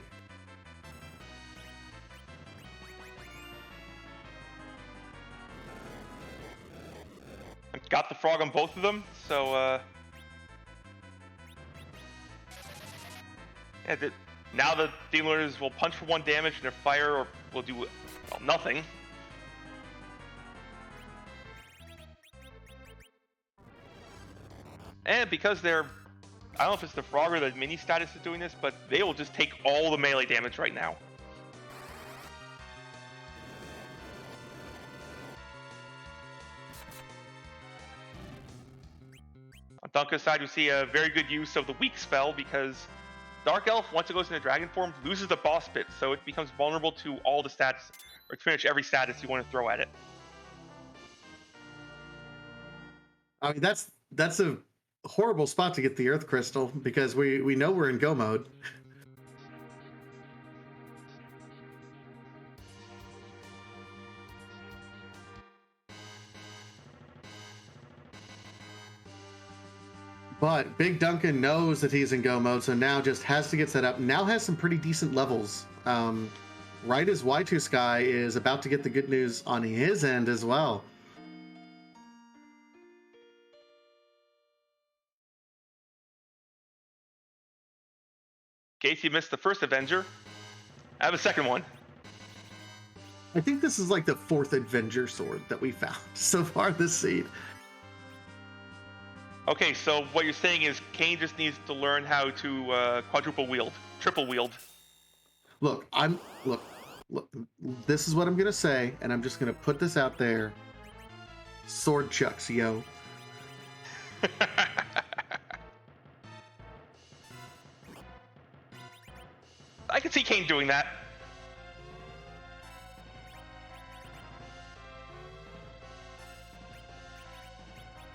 [SPEAKER 2] Got the frog on both of them, so now the D-Lunars will punch for 1 damage and their fire or will do nothing. And because they're I don't know if it's the frog or the mini status is doing this, but they will just take all the melee damage right now. On Dunka's side, we see a very good use of the weak spell because Dark Elf, once it goes into dragon form, loses the boss bit, so it becomes vulnerable to all the stats, or to finish every status you want to throw at it.
[SPEAKER 1] I mean, that's a horrible spot to get the Earth Crystal because we know we're in go mode. But Big Duncan knows that he's in go mode, so now just has to get set up. Now has some pretty decent levels. Right as Y2Sky is about to get the good news on his end as well.
[SPEAKER 2] In case you missed the first Avenger, I have a second one.
[SPEAKER 1] I think this is like the 4th Avenger sword that we found so far this seed.
[SPEAKER 2] Okay, so what you're saying is Kane just needs to learn how to quadruple wield, triple wield.
[SPEAKER 1] Look, look, this is what I'm gonna say, and I'm just gonna put this out there. Sword chucks, yo.
[SPEAKER 2] I can see Kane doing that.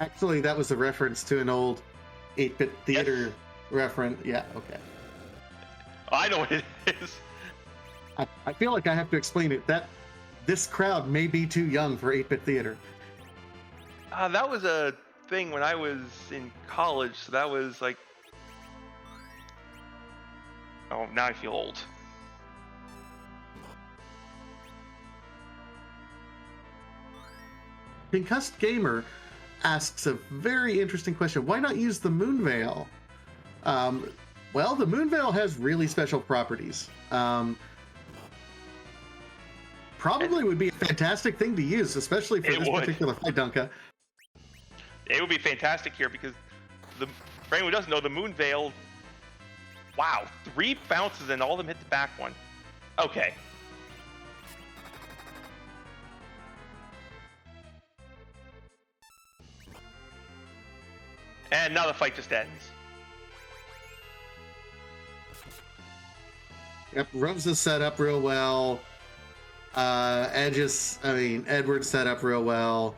[SPEAKER 1] Actually, that was a reference to an old 8-bit theater reference. Yeah, okay.
[SPEAKER 2] I know what it is.
[SPEAKER 1] I feel like I have to explain it. That this crowd may be too young for 8-bit theater.
[SPEAKER 2] That was a thing when I was in college. So that was like... Oh, now I feel old.
[SPEAKER 1] Concussed Gamer asks a very interesting question. Why not use the Moon Veil? Well, the Moon Veil has really special properties. Probably would be a fantastic thing to use, especially for this particular fight, Dunka.
[SPEAKER 2] It would be fantastic here because, for anyone who doesn't know, the Moon Veil... Wow, 3 bounces and all of them hit the back one. Okay. And now the fight just ends.
[SPEAKER 1] Yep, Rose is set up real well. Edward's set up real well.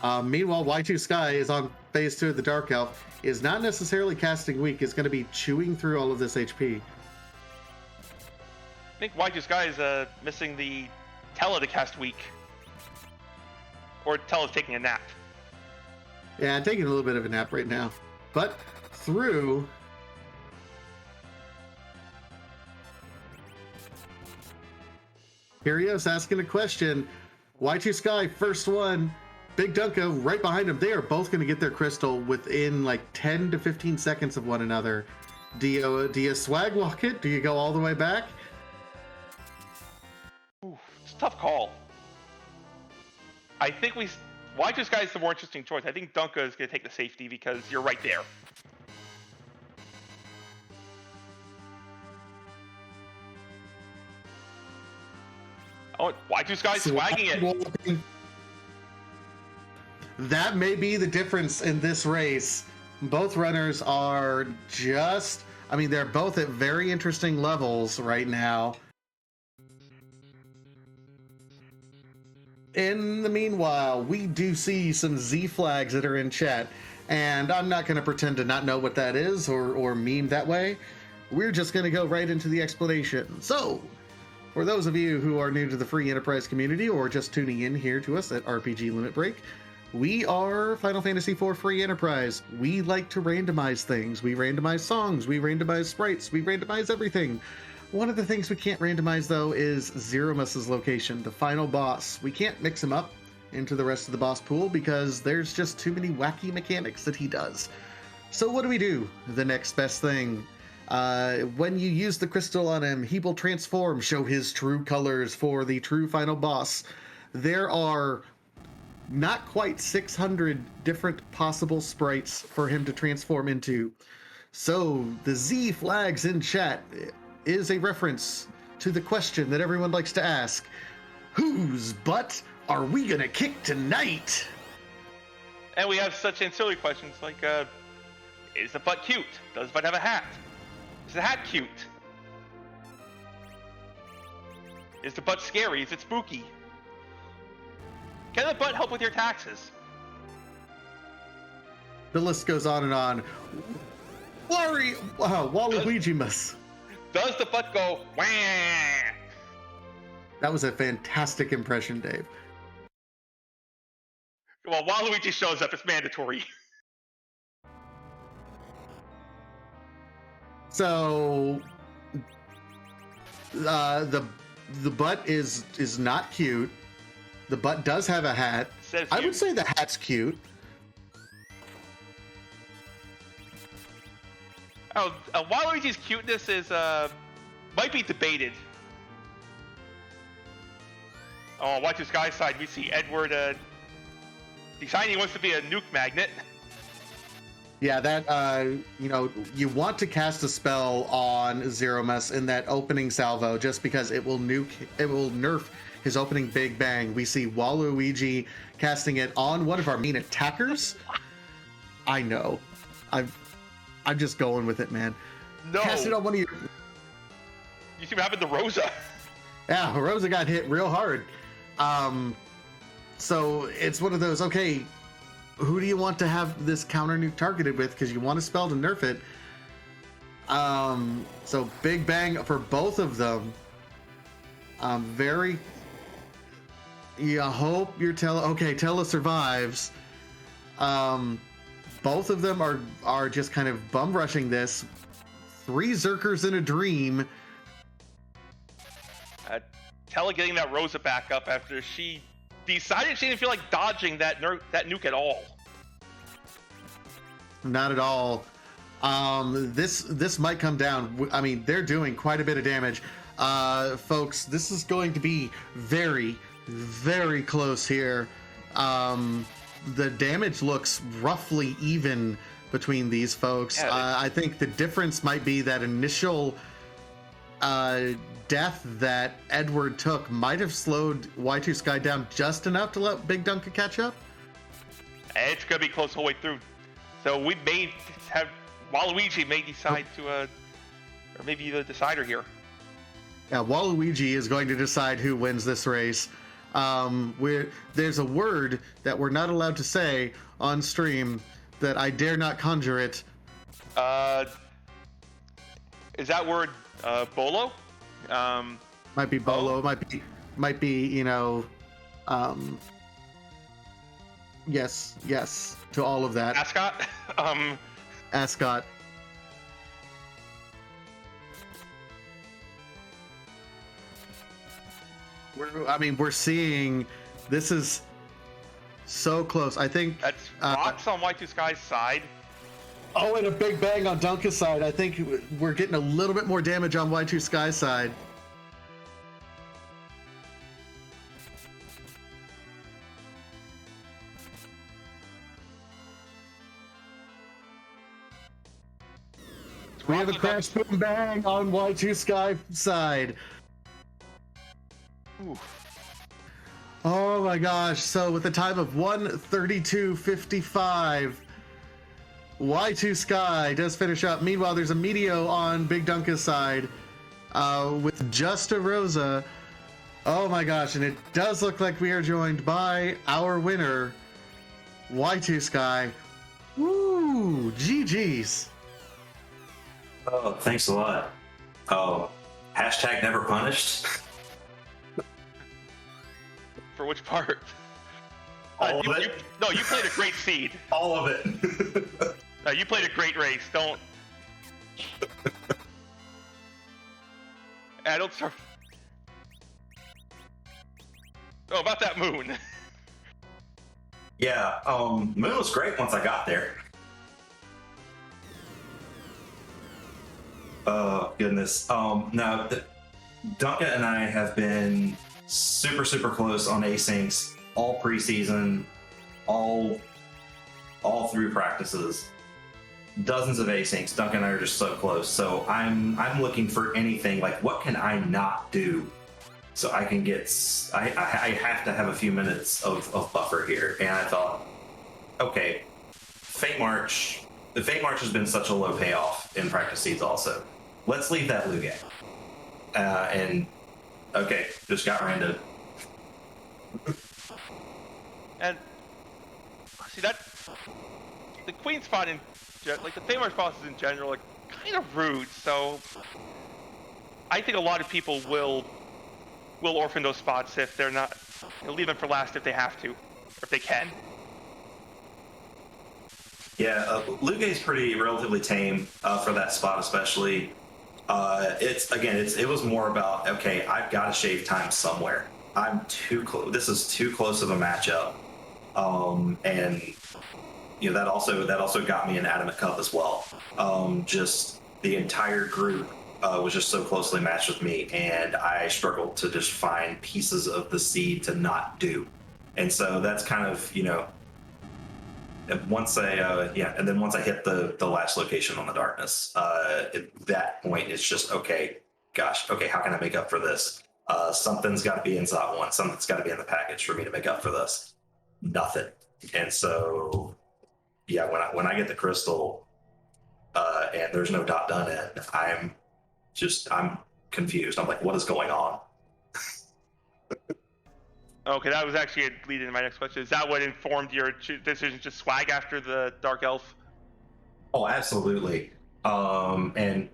[SPEAKER 1] Meanwhile, Y2Sky is on phase 2 of the Dark Elf. Is not necessarily casting weak. Is going to be chewing through all of this HP.
[SPEAKER 2] I think Y2Sky is missing the Tella to cast weak. Or Tella's taking a nap.
[SPEAKER 1] Yeah, I'm taking a little bit of a nap right now. But through... Curious asking a question. Y2Sky, first one. Big Dunka right behind him. They are both going to get their crystal within like 10 to 15 seconds of one another. Do you swag walk it? Do you go all the way back?
[SPEAKER 2] Ooh, it's a tough call. I think Y2Sky is the more interesting choice. I think Dunka is going to take the safety because you're right there. Oh, Y2Sky swagging it.
[SPEAKER 1] That may be the difference in this race. Both runners are just... I mean, they're both at very interesting levels right now. In the meanwhile, we do see some Z flags that are in chat, and I'm not going to pretend to not know what that is or mean that way. We're just going to go right into the explanation. So, for those of you who are new to the free enterprise community or just tuning in here to us at RPG Limit Break, we are Final Fantasy IV free enterprise. We like to randomize things. We randomize songs, we randomize sprites, we randomize everything. One of the things we can't randomize, though, is Zeromus's location, the final boss. We can't mix him up into the rest of the boss pool because there's just too many wacky mechanics that he does. So what do? The next best thing. When you use the crystal on him, he will transform, show his true colors for the true final boss. There are not quite 600 different possible sprites for him to transform into. So the Z flags in chat is a reference to the question that everyone likes to ask. Whose butt are we gonna kick tonight?
[SPEAKER 2] And we have such ancillary questions like, is the butt cute? Does the butt have a hat? Is the hat cute? Is the butt scary? Is it spooky? Can the butt help with your taxes?
[SPEAKER 1] The list goes on and on. Waluigimus.
[SPEAKER 2] Does the butt go, wah?
[SPEAKER 1] That was a fantastic impression, Dave.
[SPEAKER 2] Well, Waluigi shows up, it's mandatory.
[SPEAKER 1] So, the butt is not cute. The butt does have a hat. I would say the hat's cute.
[SPEAKER 2] Oh, Waluigi's cuteness is might be debated. Oh, on Y2Sky side, we see Edward deciding he wants to be a nuke magnet.
[SPEAKER 1] Yeah, that you want to cast a spell on Zemus in that opening salvo just because it will nerf his opening Big Bang. We see Waluigi casting it on one of our main attackers. I know. I'm just going with it, man.
[SPEAKER 2] No.
[SPEAKER 1] Cast it on one of your...
[SPEAKER 2] You see what happened to Rosa?
[SPEAKER 1] Yeah, Rosa got hit real hard. So it's one of those, okay, who do you want to have this counter nuke targeted with? Because you want a spell to nerf it. So Big Bang for both of them. You hope your Tella survives. Both of them are just kind of bum rushing this. 3 Zerkers in a dream.
[SPEAKER 2] Tella getting that Rosa back up after she decided she didn't feel like dodging that nuke at all.
[SPEAKER 1] Not at all. This might come down. I mean, they're doing quite a bit of damage. Folks, this is going to be very, very close here. The damage looks roughly even between these folks.
[SPEAKER 2] Yeah,
[SPEAKER 1] I think the difference might be that initial death that Edward took might have slowed Y2Sky down just enough to let bigdunka catch up.
[SPEAKER 2] It's gonna be close the whole way through. So we may have Waluigi may decide to, or maybe the decider here.
[SPEAKER 1] Yeah, Waluigi is going to decide who wins this race. There's a word that we're not allowed to say on stream that I dare not conjure it.
[SPEAKER 2] Is that word Bolo?
[SPEAKER 1] Might be Bolo. Might be yes to all of that.
[SPEAKER 2] Ascot.
[SPEAKER 1] Ascot. We're seeing this is so close. I think
[SPEAKER 2] That's Rocks on Y2Sky's side.
[SPEAKER 1] Oh, and a Big Bang on Dunka's side. I think we're getting a little bit more damage on Y2Sky's side. We have a crash boom bang on Y2Sky side.
[SPEAKER 2] Ooh.
[SPEAKER 1] Oh my gosh. So with a time of 1:32:55, Y2Sky does finish up. Meanwhile, there's a Meteo on bigdunka's side with just a Rosa. Oh my gosh. And it does look like we are joined by our winner, Y2Sky. Woo! GG's.
[SPEAKER 3] Oh, thanks a lot. Oh, hashtag never punished.
[SPEAKER 2] For which part?
[SPEAKER 3] All of it?
[SPEAKER 2] You played a great seed.
[SPEAKER 3] All of it.
[SPEAKER 2] You played a great race. Don't. I don't start. Oh, about that moon.
[SPEAKER 3] Yeah, moon was great once I got there. Oh, goodness. Now, Dunka and I have been super, super close on asyncs all preseason, all through practices. dozens of asyncs. Duncan and I are just so close. So I'm looking for anything like what can I not do so I can get. I have to have a few minutes of buffer here, and I thought, okay, Fate March. The Fate March has been such a low payoff in practice seeds. Also, let's leave that Luge. And okay, just got random.
[SPEAKER 2] And see that the queen spot like the Famous bosses in general, like kind of rude. So I think a lot of people will orphan those spots if they're not. They'll leave them for last if they have to, or if they can.
[SPEAKER 3] Yeah, Luge is pretty relatively tame for that spot, especially. It was more about okay, I've got to shave time somewhere. I'm too close. This is too close of a matchup, and that also got me an Adamant Cup as well. Just the entire group was just so closely matched with me, and I struggled to just find pieces of the seed to not do, and so that's kind of and once I hit the last location on the darkness, at that point it's just okay. Gosh, okay, how can I make up for this? Something's got to be in Zot 1. Something's got to be in the package for me to make up for this. Nothing. And so, yeah, when I get the crystal and there's no dot done in, I'm confused. I'm like, what is going on?
[SPEAKER 2] Okay, that was actually a lead into my next question. Is that what informed your decision to swag after the Dark Elf?
[SPEAKER 3] Oh, absolutely. And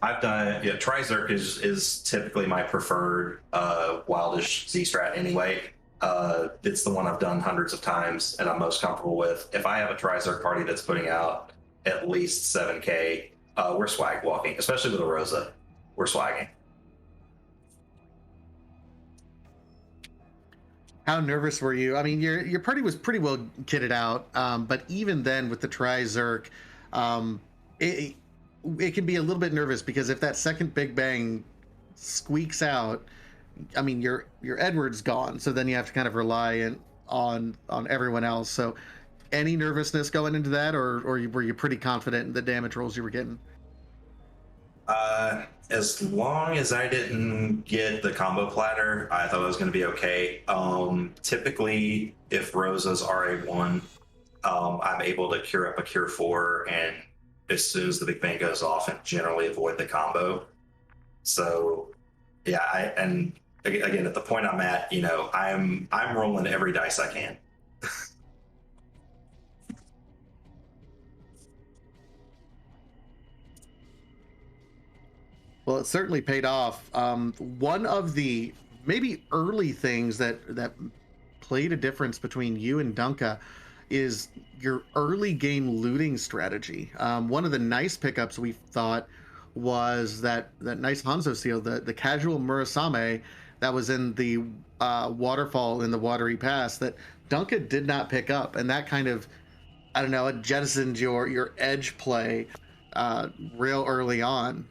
[SPEAKER 3] I've done Trizerk is typically my preferred wildish Z strat anyway. It's the one I've done hundreds of times and I'm most comfortable with. If I have a Trizerk party that's putting out at least 7K, we're swag walking, especially with a Rosa. We're swagging.
[SPEAKER 1] How nervous were you? I mean, your party was pretty well kitted out, but even then, with the Trizerk, it can be a little bit nervous because if that second Big Bang squeaks out, I mean, your Edward's gone, so then you have to kind of rely on everyone else. So, any nervousness going into that, or were you pretty confident in the damage rolls you were getting?
[SPEAKER 3] As long as I didn't get the combo platter, I thought I was going to be okay. Typically, if Rosa's RA1, I'm able to cure up a cure 4, and as soon as the Big Bang goes off, and generally avoid the combo. So, yeah, and again, at the point I'm at, I'm rolling every dice I can.
[SPEAKER 1] Well, it certainly paid off. One of the maybe early things that played a difference between you and Dunka is your early game looting strategy. One of the nice pickups we thought was that nice Hanzo seal, the casual Murasame that was in the waterfall in the watery pass that Dunka did not pick up, and that kind of, I don't know, it jettisoned your edge play real early on.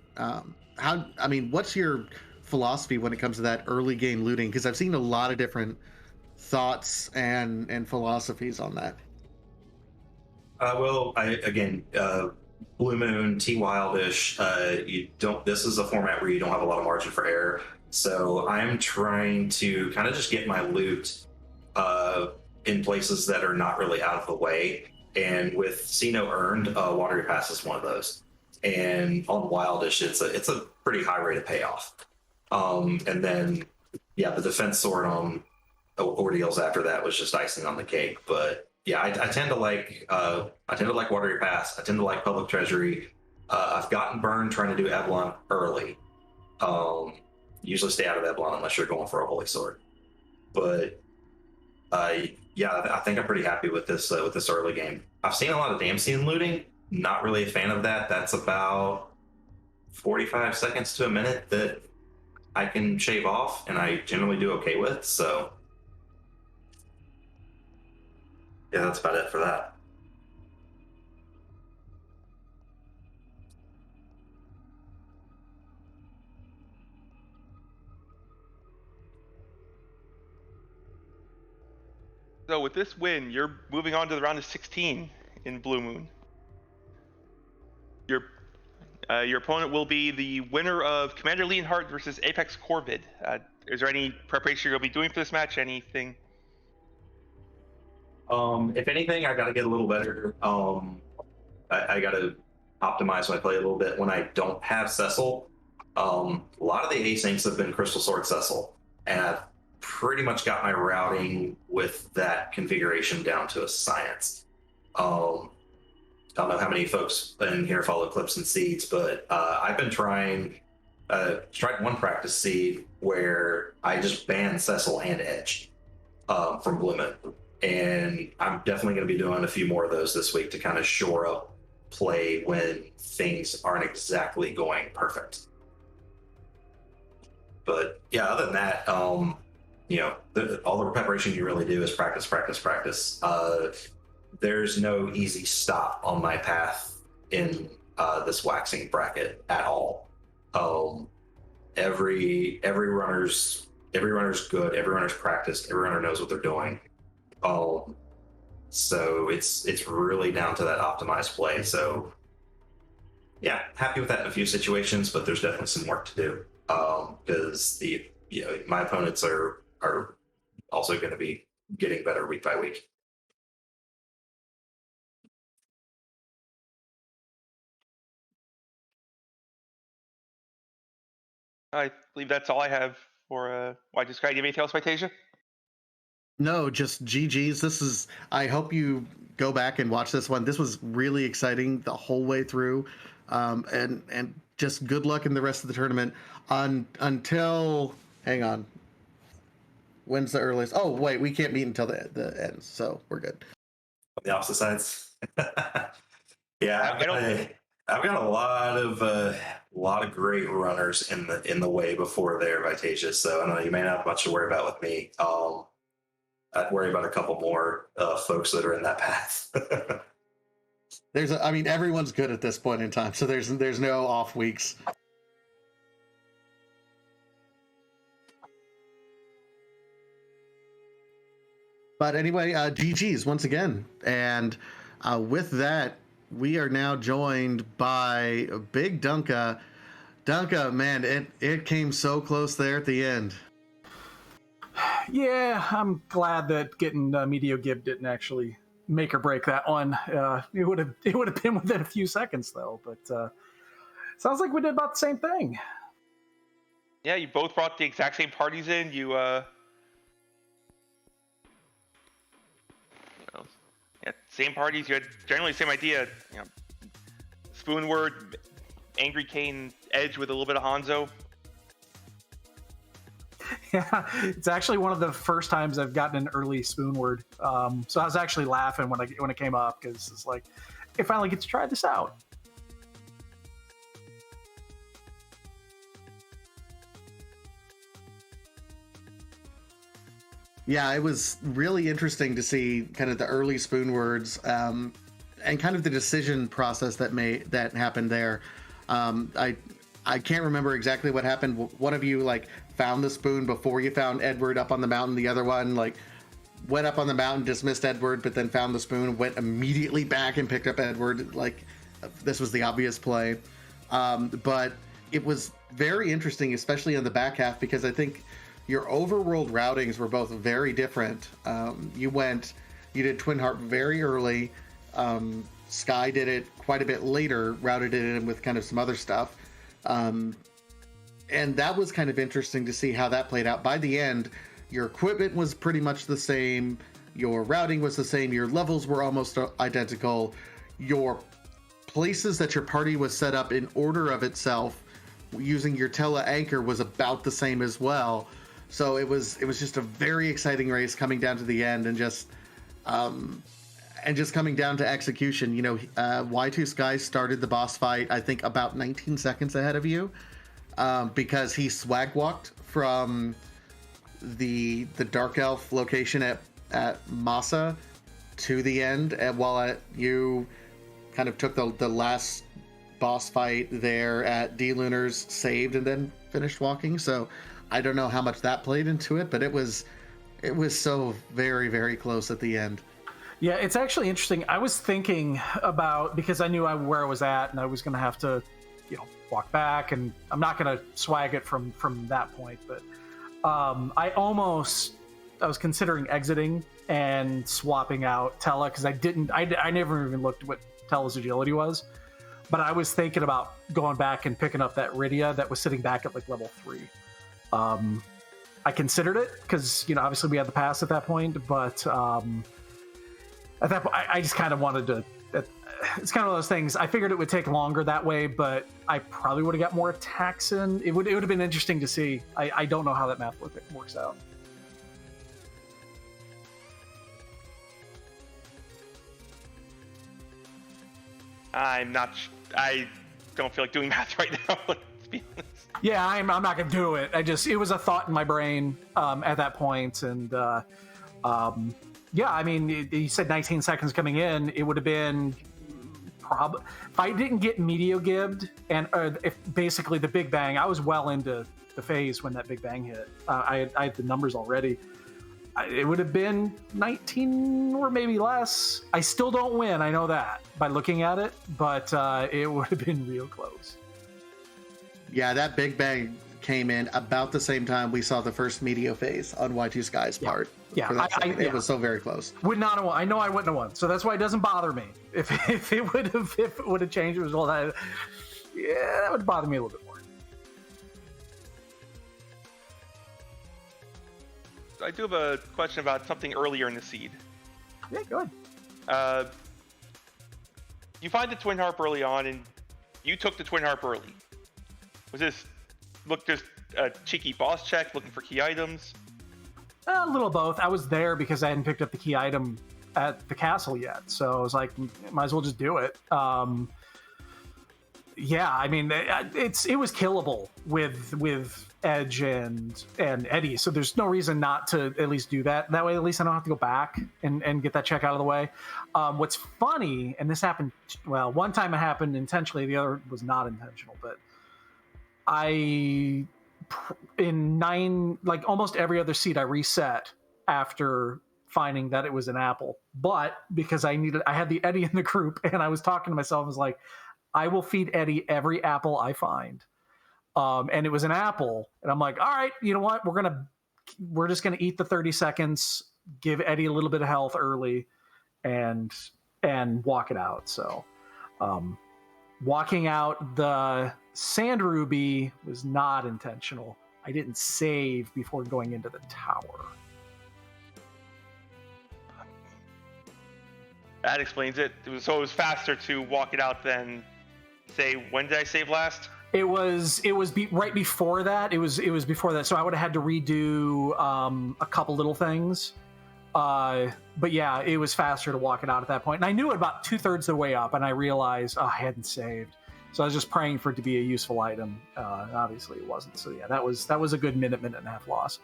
[SPEAKER 1] What's your philosophy when it comes to that early game looting? Because I've seen a lot of different thoughts and philosophies on that.
[SPEAKER 3] Blue Moon, T Wildish, this is a format where you don't have a lot of margin for error. So I'm trying to kind of just get my loot in places that are not really out of the way. And with Sino earned, Watery Pass is one of those. And on Wildish, it's a pretty high rate of payoff. And then, the defense sword on Ordeals after that was just icing on the cake. But yeah, I tend to like Watery Pass. I tend to like Public Treasury. I've gotten burned trying to do Eblon early. Usually stay out of Eblon unless you're going for a Holy Sword. But I think I'm pretty happy with this early game. I've seen a lot of Damsien looting. Not really a fan of that. That's about 45 seconds to a minute that I can shave off, and I generally do okay with. So, yeah, that's about it for that.
[SPEAKER 2] So with this win, you're moving on to the round of 16 in Blue Moon. Your your opponent will be the winner of Commander Leonhardt versus Apex Corvid. Is there any preparation you're going to be doing for this match? Anything?
[SPEAKER 3] If anything, I got to get a little better. I got to optimize my play a little bit when I don't have Cecil. A lot of the asyncs have been Crystal Sword Cecil, and I've pretty much got my routing with that configuration down to a science. I don't know how many folks in here follow Clips and Seeds, but I've been tried one practice seed where I just banned Cecil and Edge from Blue Moon. And I'm definitely going to be doing a few more of those this week to kind of shore up play when things aren't exactly going perfect. But yeah, other than that, all the preparation you really do is practice, practice, practice. There's no easy stop on my path in this waxing bracket at all. Every runner's good. Every runner's practiced. Every runner knows what they're doing. So it's really down to that optimized play. So yeah, happy with that in a few situations, but there's definitely some work to do because my opponents are also going to be getting better week by week.
[SPEAKER 2] I believe that's all I have for Y2Sky. Do you have anything else, Vitasia?
[SPEAKER 1] No, just GG's. I hope you go back and watch this one. This was really exciting the whole way through. And just good luck in the rest of the tournament until, hang on. When's the earliest? Oh, wait, we can't meet until the ends, so we're good.
[SPEAKER 3] The opposite sides. Yeah, I've got a lot of great runners in the way before there, Vitasia. So I know you may not have much to worry about with me. I'd worry about a couple more folks that are in that path.
[SPEAKER 1] Everyone's good at this point in time, so there's no off weeks. But anyway, GG's once again, and with that, we are now joined by bigdunka. Dunka, man, it came so close there at the end.
[SPEAKER 4] Yeah, I'm glad that getting Medio Gib didn't actually make or break that one. It would have been within a few seconds though. But sounds like we did about the same thing.
[SPEAKER 2] Yeah, you both brought the exact same parties in. Same parties. You had generally the same idea. Spoonword, Angry Kane, Edge with a little bit of Hanzo.
[SPEAKER 4] Yeah, it's actually one of the first times I've gotten an early Spoonword. So I was actually laughing when it came up because it's like, I finally get to try this out.
[SPEAKER 1] Yeah, it was really interesting to see kind of the early Spoonwords and kind of the decision process that happened there. I can't remember exactly what happened. One of you found the spoon before you found Edward up on the mountain. The other one went up on the mountain, dismissed Edward, but then found the spoon, went immediately back and picked up Edward. This was the obvious play. But it was very interesting, especially on the back half, because I think your overworld routings were both very different. You did Twin Heart very early. Sky did it quite a bit later, routed it in with kind of some other stuff. And that was kind of interesting to see how that played out. By the end, your equipment was pretty much the same. Your routing was the same. Your levels were almost identical. Your places that your party was set up in order of itself, using your tele anchor, was about the same as well. So it was just a very exciting race coming down to the end, and just coming down to execution. Y2Sky started the boss fight, I think, about 19 seconds ahead of you, because he swag walked from the Dark Elf location at Masa to the end, and while you kind of took the last boss fight there at Lunar's, saved, and then finished walking. So I don't know how much that played into it, but it was so very, very close at the end.
[SPEAKER 4] Yeah, it's actually interesting. I was thinking about, because I knew where I was at, and I was going to have to, walk back, and I'm not going to swag it from that point. But I was considering exiting and swapping out Tella, because I never even looked at what Tella's agility was. But I was thinking about going back and picking up that Rydia that was sitting back at like level 3. I considered it because obviously we had the pass at that point, but at that point I just kind of wanted to. It's kind of one of those things. I figured it would take longer that way, but I probably would have got more attacks in. It would have been interesting to see. I don't know how that math works out.
[SPEAKER 2] I don't feel like doing math right now. Let's be honest.
[SPEAKER 4] Yeah, I'm not gonna do it. It was a thought in my brain at that point, and yeah, I mean, you said 19 seconds coming in. It would have been if I didn't get meteor gibbed, and if basically the Big Bang, I was well into the phase when that Big Bang hit. I had the numbers already. It would have been 19 or maybe less. I still don't win. I know that by looking at it, but it would have been real close.
[SPEAKER 1] Yeah, that Big Bang came in about the same time we saw the first meteor phase on Y2Sky's part.
[SPEAKER 4] Yeah,
[SPEAKER 1] it was so very close.
[SPEAKER 4] Would not have won. I know I wouldn't have won, so that's why it doesn't bother me. If it would have changed the result, that would bother me a little bit more.
[SPEAKER 2] I do have a question about something earlier in the seed.
[SPEAKER 4] Yeah, go ahead.
[SPEAKER 2] You find the Twin Harp early on, and you took the Twin Harp early. Was this just a cheeky boss check, looking for key items?
[SPEAKER 4] A little both. I was there because I hadn't picked up the key item at the castle yet, so I was like, might as well just do it. Yeah, I mean, it was killable with Edge and Eddie, so there's no reason not to at least do that. That way, at least I don't have to go back and get that check out of the way. What's funny, and this happened, well, one time it happened intentionally, the other was not intentional, but almost every other seed I reset after finding that it was an apple. But because I had the Eddie in the group, and I was talking to myself, I was like, I will feed Eddie every apple I find. And it was an apple, and I'm like, all right, you know what? We're just gonna eat the 30 seconds, give Eddie a little bit of health early, and walk it out. So, walking out the Sand Ruby was not intentional. I didn't save before going into the tower.
[SPEAKER 2] That explains it. So it was faster to walk it out than, say, when did I save last?
[SPEAKER 4] It was right before that. It was before that. So I would have had to redo a couple little things. But yeah, it was faster to walk it out at that point. And I knew it about 2/3 of the way up, and I realized I hadn't saved. So I was just praying for it to be a useful item. Obviously it wasn't. So yeah, that was a good minute and a half loss.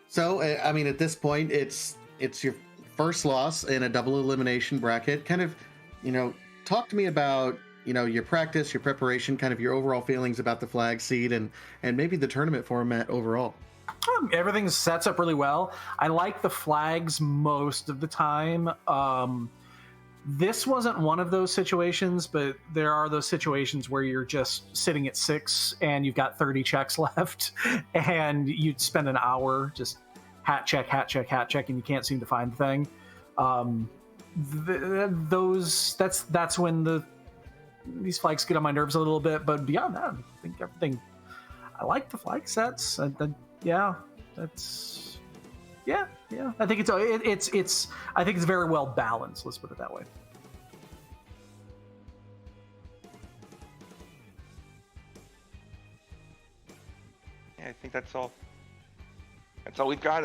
[SPEAKER 1] So, I mean, at this point, it's your first loss in a double elimination bracket. Kind of, talk to me about, your practice, your preparation, kind of your overall feelings about the flag seed and maybe the tournament format overall.
[SPEAKER 4] Everything sets up really well. I like the flags most of the time. This wasn't one of those situations, but there are those situations where you're just sitting at 6 and you've got 30 checks left, and you'd spend an hour just hat check, and you can't seem to find the thing. That's when these flags get on my nerves a little bit. But beyond that, I think everything. I like the flag sets. Yeah. I think it's very well balanced. Let's put it that way.
[SPEAKER 2] Yeah, I think that's all. That's all we've got.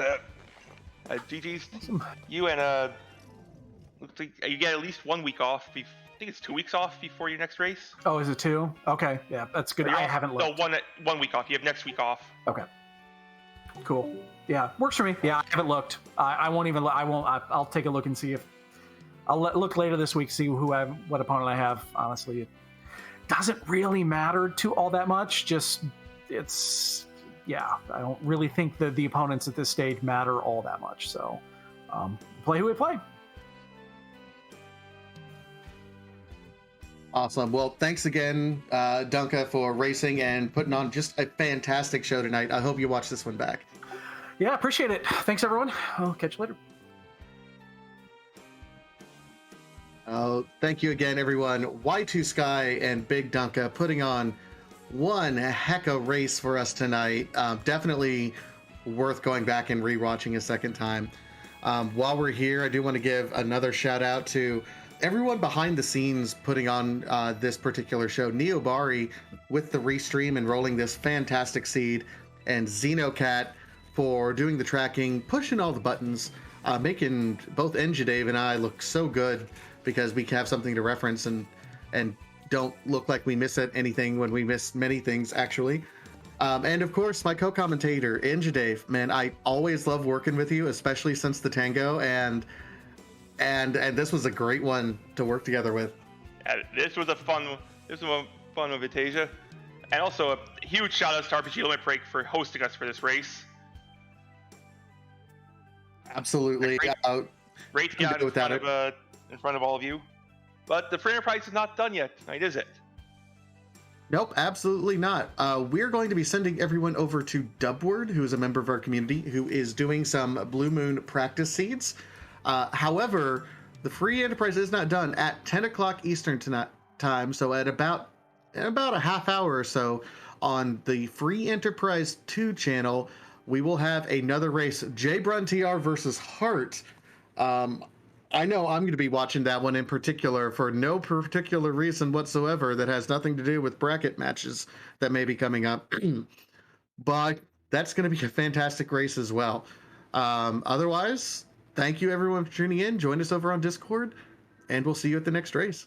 [SPEAKER 2] GG's.
[SPEAKER 4] Awesome.
[SPEAKER 2] You and looks like you get at least 1 week off. I think it's 2 weeks off before your next race.
[SPEAKER 4] Oh, is it 2? Okay, yeah, that's good. I haven't looked.
[SPEAKER 2] No, 1 week off. You have next week off.
[SPEAKER 4] Okay. Cool. Yeah, works for me. Yeah, I haven't looked. I won't even. I won't. I'll take a look and see if. I'll look later this week, see what opponent I have. Honestly, doesn't really matter to all that much. Just it's I don't really think that the opponents at this stage matter all that much. So play who we play.
[SPEAKER 1] Awesome. Well, thanks again, Dunka, for racing and putting on just a fantastic show tonight. I hope you watch this one back.
[SPEAKER 4] Yeah, appreciate it. Thanks, everyone. I'll catch you later.
[SPEAKER 1] Thank you again, everyone. Y2Sky and Big Dunka putting on one heck of a race for us tonight. Definitely worth going back and rewatching a second time. While we're here, I do want to give another shout out to everyone behind the scenes putting on this particular show. Neobari with the restream and rolling this fantastic seed, and Xenocat for doing the tracking, pushing all the buttons, making both Enjadave and I look so good because we have something to reference and don't look like we miss anything when we miss many things, actually. And of course, my co-commentator, Enjadave. Man, I always love working with you, especially since the Tango, and this was a great one to work together with.
[SPEAKER 2] This was a fun with Vitasia. And also a huge shout out to RPG Limit Break for hosting us for this race.
[SPEAKER 1] Absolutely.
[SPEAKER 2] Great to get out in front of all of you. But the Free Enterprise is not done yet tonight, is it?
[SPEAKER 1] Nope, absolutely not. We're going to be sending everyone over to Dubward, who is a member of our community, who is doing some Blue Moon practice seeds. However, the Free Enterprise is not done at 10 o'clock Eastern time, so at about a half hour or so on the Free Enterprise 2 channel, we will have another race, J Brun TR versus Hart. I know I'm going to be watching that one in particular for no particular reason whatsoever that has nothing to do with bracket matches that may be coming up. But that's going to be a fantastic race as well. Otherwise, thank you everyone for tuning in. Join us over on Discord, and we'll see you at the next race.